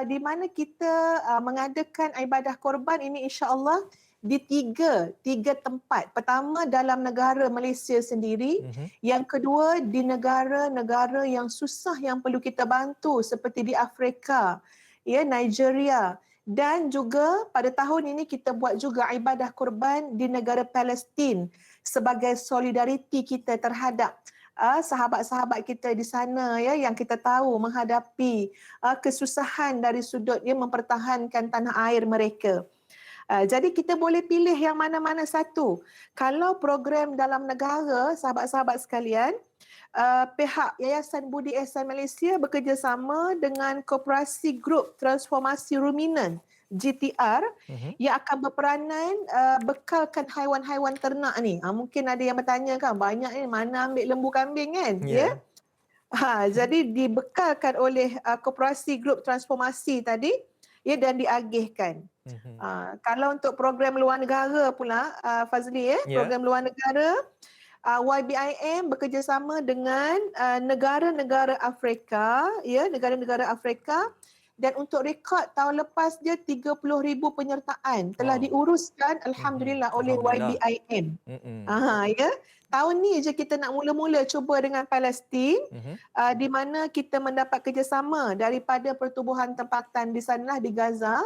Speaker 15: di mana kita mengadakan ibadah korban ini insya-Allah di tiga tempat. Pertama dalam negara Malaysia sendiri, yang kedua di negara-negara yang susah yang perlu kita bantu seperti di Afrika, ya, Nigeria, dan juga pada tahun ini kita buat juga ibadah korban di negara Palestin sebagai solidariti kita terhadap sahabat-sahabat kita di sana, ya, yang kita tahu menghadapi kesusahan dari sudut mempertahankan tanah air mereka. Jadi kita boleh pilih yang mana-mana satu. Kalau program dalam negara, sahabat-sahabat sekalian, pihak Yayasan Budi Ihsan Malaysia bekerjasama dengan Koperasi Grup Transformasi Ruminan GTR yang akan berperanan bekalkan haiwan-haiwan ternak ni. Mungkin ada yang bertanya kan, banyak ni mana ambil lembu kambing kan? Ya. Jadi dibekalkan oleh Koperasi Grup Transformasi tadi, ya, dan diagihkan. Kalau untuk program luar negara pula, Fazli, program luar negara, YBIM bekerjasama dengan negara-negara Afrika, ya, negara-negara Afrika, dan untuk rekod tahun lepas dia 30,000 penyertaan telah diuruskan alhamdulillah oleh YBIM. Ya. Tahun ni je kita nak mula-mula cuba dengan Palestin, di mana kita mendapat kerjasama daripada pertubuhan tempatan di sanalah di Gaza,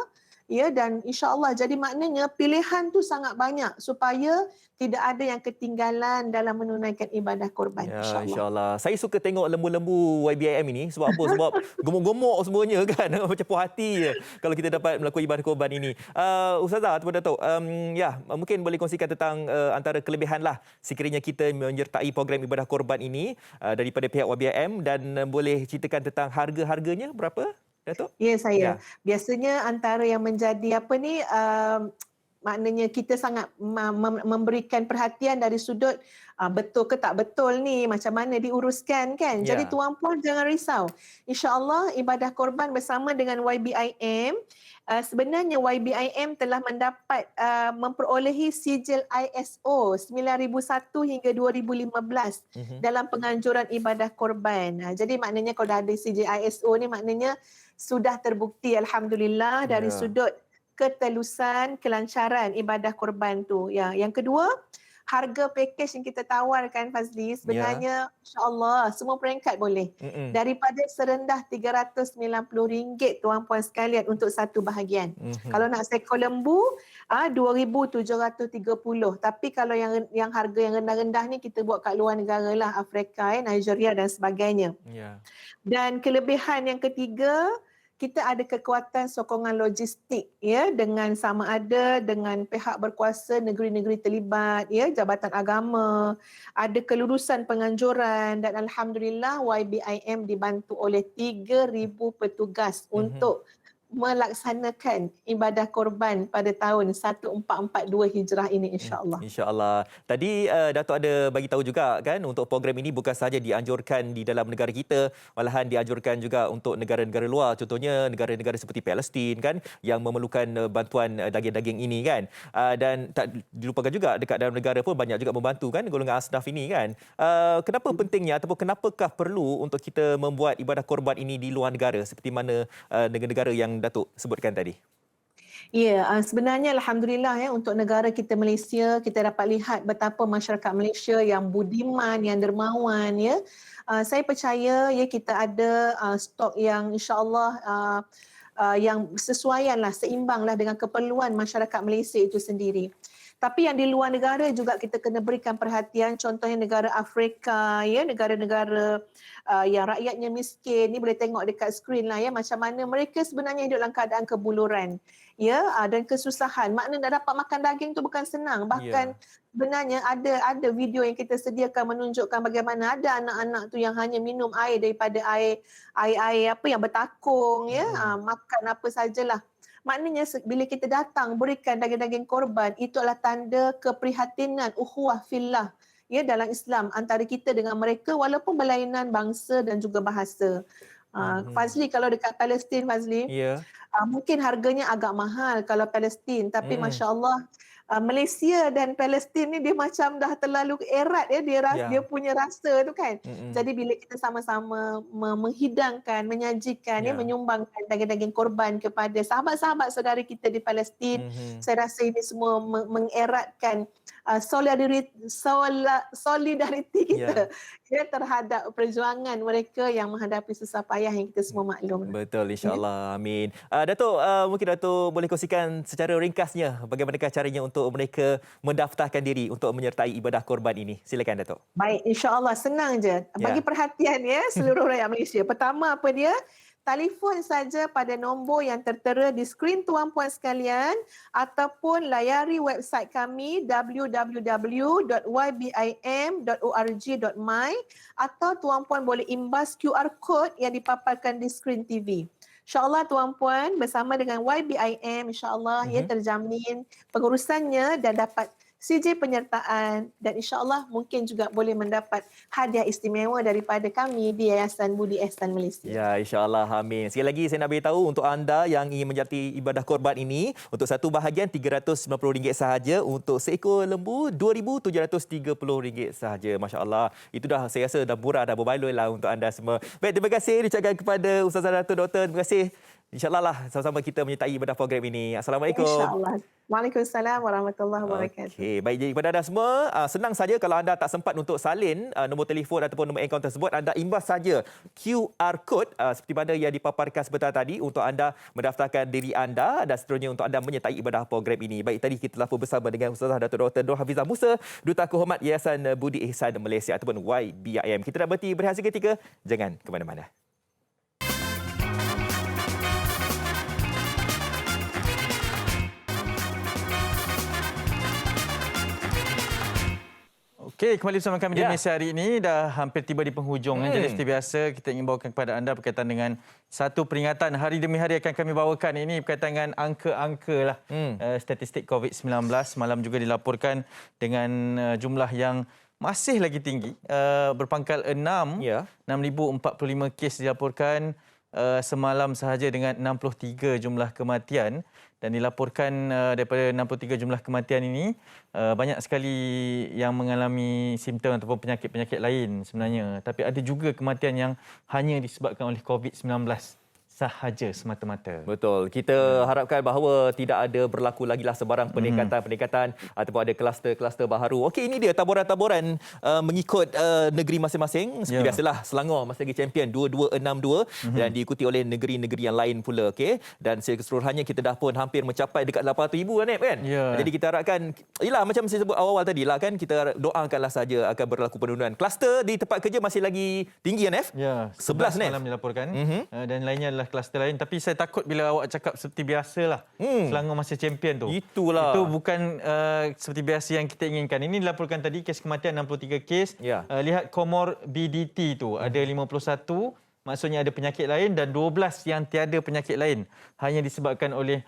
Speaker 15: ya, dan insya-Allah jadi maknanya pilihan tu sangat banyak supaya tidak ada yang ketinggalan dalam menunaikan ibadah korban,
Speaker 1: ya, insya-Allah. Saya suka tengok lembu-lembu YBIM ini sebab apa? Sebab gemuk-gemuk semuanya kan, macam puas hati je kalau kita dapat melakukan ibadah korban ini. Ustazah ataupun Datuk, ya, mungkin boleh kongsikan tentang antara kelebihanlah sekiranya kita menyertai program ibadah korban ini daripada pihak YBIM, dan boleh ceritakan tentang harga-harganya berapa? Datuk?
Speaker 15: Ya, saya. Biasanya antara yang menjadi maknanya kita sangat memberikan perhatian dari sudut betul ke tak betul ni, macam mana diuruskan kan. Jadi tuan-puan jangan risau. InsyaAllah ibadah korban bersama dengan YBIM, sebenarnya YBIM telah mendapat memperolehi sijil ISO 9001 hingga 2015 dalam penganjuran ibadah korban. Jadi maknanya kalau dah ada sijil ISO ni maknanya sudah terbukti alhamdulillah dari sudut ketelusan, kelancaran ibadah korban tu. Yang kedua, harga pakej yang kita tawarkan, Fazli, sebenarnya insya-Allah semua peringkat boleh. Daripada serendah RM390 tuan-puan sekalian untuk satu bahagian. Kalau nak seekor lembu RM2,730. Tapi kalau yang harga yang rendah-rendah ni kita buat kat luar negara lah, Afrika, Nigeria dan sebagainya. Dan kelebihan yang ketiga, kita ada kekuatan sokongan logistik, ya, dengan sama ada dengan pihak berkuasa negeri-negeri terlibat, ya, jabatan agama, ada kelurusan penganjuran, dan alhamdulillah YBIM dibantu oleh 3,000 petugas untuk melaksanakan ibadah korban pada tahun 1442 Hijrah ini, insya-Allah.
Speaker 1: Insya-Allah. Tadi Datuk ada bagi tahu juga kan, untuk program ini bukan sahaja dianjurkan di dalam negara kita, malahan dianjurkan juga untuk negara-negara luar, contohnya negara-negara seperti Palestin kan, yang memerlukan bantuan daging-daging ini kan. Dan tak dilupakan juga dekat dalam negara pun banyak juga membantu kan golongan asnaf ini kan. Kenapa pentingnya ataupun kenapakah perlu untuk kita membuat ibadah korban ini di luar negara seperti mana negara-negara yang Datuk sebutkan tadi?
Speaker 15: Ya, sebenarnya alhamdulillah, ya, untuk negara kita Malaysia, kita dapat lihat betapa masyarakat Malaysia yang budiman, yang dermawan, ya. Saya percaya, ya, kita ada stok yang insya-Allah yang sesuaianlah, seimbanglah dengan keperluan masyarakat Malaysia itu sendiri. Tapi yang di luar negara juga kita kena berikan perhatian, contohnya negara Afrika, ya, negara-negara yang rakyatnya miskin, ni boleh tengok dekat skrin lah, ya, macam mana mereka sebenarnya hidup dalam keadaan kebuluran, ya, dan kesusahan. Makna nak dapat makan daging tu bukan senang. Bahkan sebenarnya ada video yang kita sediakan menunjukkan bagaimana ada anak-anak tu yang hanya minum air daripada air apa yang bertakung, ya, makan apa sajalah. Maknanya bila kita datang berikan daging-daging korban, itu adalah tanda keprihatinan ukhuwah fillah, ya, dalam Islam antara kita dengan mereka walaupun berlainan bangsa dan juga bahasa. Fazli, kalau dekat Palestin, Fazli, Mungkin harganya agak mahal kalau Palestin, tapi masya-Allah Malaysia dan Palestin ni dia macam dah terlalu erat ya, dia punya rasa tu kan. Jadi bila kita sama-sama menghidangkan, menyajikan, menyumbangkan daging-daging korban kepada sahabat-sahabat saudara kita di Palestin, saya rasa ini semua mengeratkan solidariti kita terhadap perjuangan mereka yang menghadapi susah payah yang kita semua maklum.
Speaker 1: Betul, insya-Allah. Amin. Datuk, mungkin Datuk boleh kongsikan secara ringkasnya bagaimanakah caranya untuk mereka mendaftarkan diri untuk menyertai ibadah korban ini. Silakan Datuk.
Speaker 15: Baik, insya-Allah senang je. Bagi perhatian ya seluruh rakyat Malaysia. Pertama apa dia? Telefon saja pada nombor yang tertera di skrin tuan-puan sekalian ataupun layari website kami www.ybim.org.my atau tuan-puan boleh imbas QR code yang dipaparkan di skrin TV. InsyaAllah tuan-puan bersama dengan YBIM insyaAllah terjamin pengurusannya dan dapat CJ penyertaan dan insyaAllah mungkin juga boleh mendapat hadiah istimewa daripada kami di Yayasan Budi Ihsan Malaysia.
Speaker 1: Ya, insyaAllah. Amin. Sekali lagi saya nak beritahu untuk anda yang ingin menyertai ibadah korban ini, untuk satu bahagian RM390 sahaja, untuk seekor lembu RM2,730 sahaja. Masya Allah. Itu dah saya rasa dah murah, dah berbaloi lah untuk anda semua. Baik, terima kasih diucapkan kepada Ustazah Dato' Doktor. Terima kasih. InsyaAllah lah sama-sama kita menyertai ibadah program ini. Assalamualaikum.
Speaker 15: InsyaAllah. Waalaikumsalam warahmatullahi wabarakatuh.
Speaker 1: Okey, baik, jadi kepada anda semua, senang saja kalau anda tak sempat untuk salin nombor telefon ataupun nombor akaun tersebut, anda imbas saja QR code seperti mana yang dipaparkan sebentar tadi untuk anda mendaftarkan diri anda dan seterusnya untuk anda menyertai ibadah program ini. Baik, tadi kita telah pun bersama dengan Ustazah Dato' Dr. Nur Hafizah Musa, Duta Kehormat Yayasan Budi Ihsan Malaysia ataupun YBIM. Kita dah berhenti berehat seketika, jangan ke mana-mana.
Speaker 2: Okey, kembali bersama kami di Malaysia hari ini. Dah hampir tiba di penghujung. Jadi seperti biasa, kita ingin bawakan kepada anda berkaitan dengan satu peringatan hari demi hari akan kami bawakan. Ini berkaitan dengan angka-angka lah. Statistik COVID-19 malam juga dilaporkan dengan jumlah yang masih lagi tinggi. Berpangkal 6, 6,045 kes dilaporkan semalam sahaja dengan 63 jumlah kematian. Dan dilaporkan daripada 63 jumlah kematian ini, banyak sekali yang mengalami simptom ataupun penyakit-penyakit lain sebenarnya. Tapi ada juga kematian yang hanya disebabkan oleh COVID-19 sahaja semata-mata.
Speaker 1: Betul. Kita harapkan bahawa tidak ada berlaku lagi lah sebarang peningkatan ataupun ada kluster-kluster baharu. Okey, ini dia taburan-taburan mengikut negeri masing-masing. Seperti biasalah, Selangor masih lagi champion 2262 dan diikuti oleh negeri-negeri yang lain pula. Okey. Dan keseluruhannya kita dah pun hampir mencapai dekat 800,000 kan. Jadi kita harapkan, yalah macam saya sebut awal-awal tadi lah kan, kita doakanlah saja akan berlaku penurunan. Kluster di tempat kerja masih lagi tinggi kan Nef? 11
Speaker 2: malam dilaporkan. Dan lainnya adalah kluster lain. Tapi saya takut bila awak cakap seperti biasalah, Selangor masih champion tu.
Speaker 1: Itulah.
Speaker 2: Itu bukan seperti biasa yang kita inginkan. Ini dilaporkan tadi kes kematian 63 kes. Lihat comorbidity tu ada 51, maksudnya ada penyakit lain, dan 12 yang tiada penyakit lain. Hanya disebabkan oleh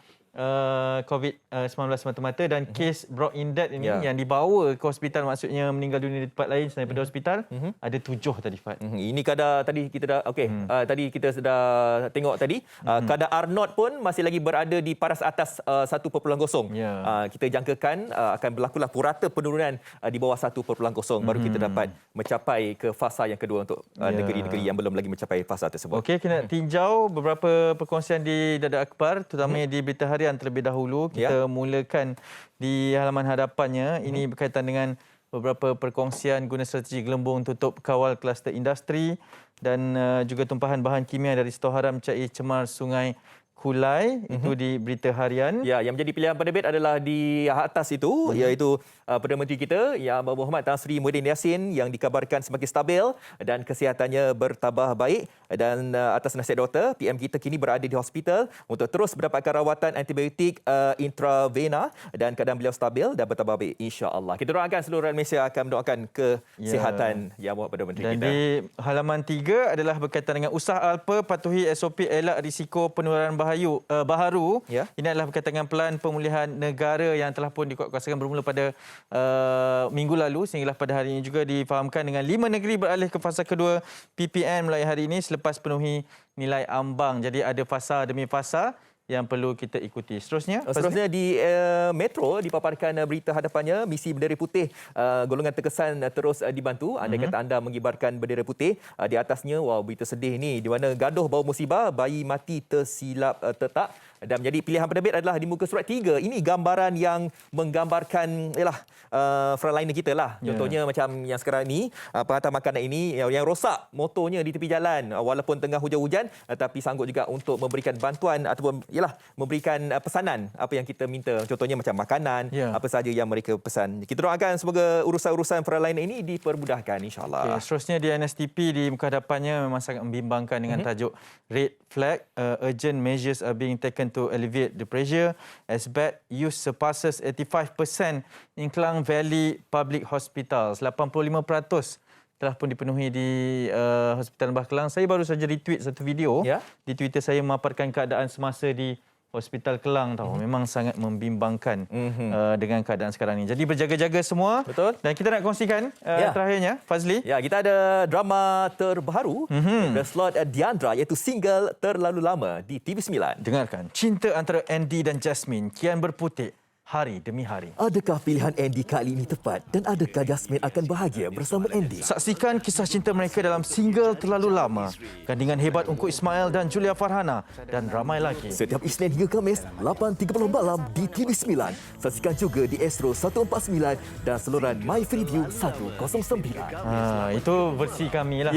Speaker 2: COVID-19 semata-mata. Dan kes brought in death ini yang dibawa ke hospital, maksudnya meninggal dunia di tempat lain selain daripada hospital, ada 7 tadi Fat.
Speaker 1: Ini kadar tadi kita dah tadi kita sudah tengok tadi kadar R0 pun masih lagi berada di paras atas 1.0. Kita jangkakan akan berlakulah purata penurunan di bawah 1.0 baru kita dapat mencapai ke fasa yang kedua untuk negeri-negeri yang belum lagi mencapai fasa tersebut.
Speaker 2: Okey, kita nak tinjau beberapa perkongsian di Dada Akhbar, terutamanya di Berita Harian terlebih dahulu. Kita mulakan di halaman hadapannya. Ini berkaitan dengan beberapa perkongsian guna strategi gelembung tutup kawal kluster industri dan juga tumpahan bahan kimia dari stor haram cair cemar Sungai Kulai. Itu di Berita Harian.
Speaker 1: Ya, yang menjadi pilihan penerbit adalah di atas itu, iaitu Perdana Menteri kita Yang Berhormat Tan Sri Muhyiddin Yassin yang dikabarkan semakin stabil dan kesihatannya bertambah baik. Dan atas nasihat doktor, PM kita kini berada di hospital untuk terus mendapatkan rawatan antibiotik intravena dan keadaan beliau stabil dan bertambah baik insya-Allah. Kita doakan seluruh rakyat Malaysia akan mendoakan kesihatan Yang Berhormat Perdana Menteri
Speaker 2: dan
Speaker 1: kita.
Speaker 2: Dan di halaman 3 adalah berkaitan dengan usaha Alpa patuhi SOP elak risiko penularan baharu. Ini adalah berkaitan dengan pelan pemulihan negara yang telah pun dikuatkuasakan bermula pada minggu lalu sehinggalah pada hari ini juga difahamkan dengan 5 negeri beralih ke fasa kedua PPN mulai hari ini selepas penuhi nilai ambang. Jadi ada fasa demi fasa yang perlu kita ikuti. Seterusnya
Speaker 1: di Metro dipaparkan berita hadapannya, misi bendera putih golongan terkesan terus dibantu. Andai kata anda mengibarkan bendera putih, di atasnya berita sedih ni, di mana gaduh bawa musibah, bayi mati tersilap tetak. Dan menjadi pilihan penerbit adalah di muka surat 3. Ini gambaran yang menggambarkan frontliner kita lah. Contohnya macam yang sekarang ni, penghantar makanan ini yang rosak motornya di tepi jalan walaupun tengah hujan-hujan, tapi sanggup juga untuk memberikan bantuan ataupun memberikan pesanan apa yang kita minta. Contohnya macam makanan, apa sahaja yang mereka pesan. Kita doakan semoga urusan-urusan frontliner ini dipermudahkan, insyaAllah.
Speaker 2: Seterusnya di NSTP, di muka hadapannya memang sangat membimbangkan dengan tajuk Red Flag, urgent measures are being taken to alleviate the pressure as bed use surpasses 85% in Klang Valley Public Hospitals. 85% telah pun dipenuhi di Hospital Lembah Kelang. Saya baru saja retweet satu video di Twitter saya memaparkan keadaan semasa di Hospital Kelang tahu. Memang sangat membimbangkan dengan keadaan sekarang ini. Jadi berjaga-jaga semua.
Speaker 1: Betul.
Speaker 2: Dan kita nak kongsikan terakhirnya, Fazli.
Speaker 1: Ya, kita ada drama terbaru, The Slot Diandra, iaitu single Terlalu Lama di TV9.
Speaker 2: Dengarkan, cinta antara Andy dan Jasmine kian berputik hari demi hari.
Speaker 16: Adakah pilihan Andy kali ini tepat dan adakah Jasmine akan bahagia bersama Andy?
Speaker 2: Saksikan kisah cinta mereka dalam single Terlalu Lama. Gandingan hebat Ungku Ismail dan Julia Farhana dan ramai lagi.
Speaker 16: Setiap Isnin hingga Khamis 8.30 malam di TV9. Saksikan juga di Astro 149 dan saluran MyFreeview 109.
Speaker 2: Itu versi kami lah.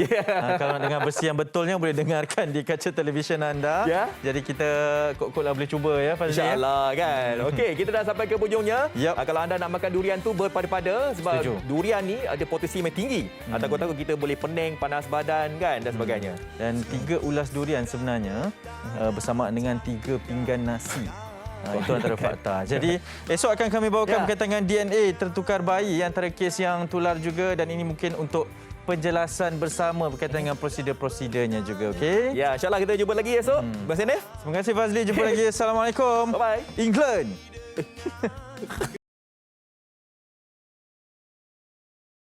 Speaker 2: Kalau dengan versi yang betulnya boleh dengarkan di kaca televisyen anda. Jadi kita kot-kot lah boleh cuba ya, Fazli.
Speaker 1: InsyaAllah kan. Okey, kita dah sampai ke hujungnya. Kalau anda nak makan durian tu berpada-pada sebab durian ni ada potensi yang tinggi. Takut-takut kita boleh pening, panas badan kan dan sebagainya.
Speaker 2: Dan 3 ulas durian sebenarnya bersamaan dengan 3 pinggan nasi. Itu antara fakta. Jadi esok akan kami bawakan berkaitan dengan DNA tertukar bayi antara kes yang tular juga, dan ini mungkin untuk penjelasan bersama berkaitan dengan prosedur-prosedurnya juga. Okey?
Speaker 1: Ya, insyaAllah kita jumpa lagi esok. Terima kasih, Nif.
Speaker 2: Terima kasih, Fazli. Jumpa lagi. Assalamualaikum.
Speaker 1: Bye-bye.
Speaker 2: England.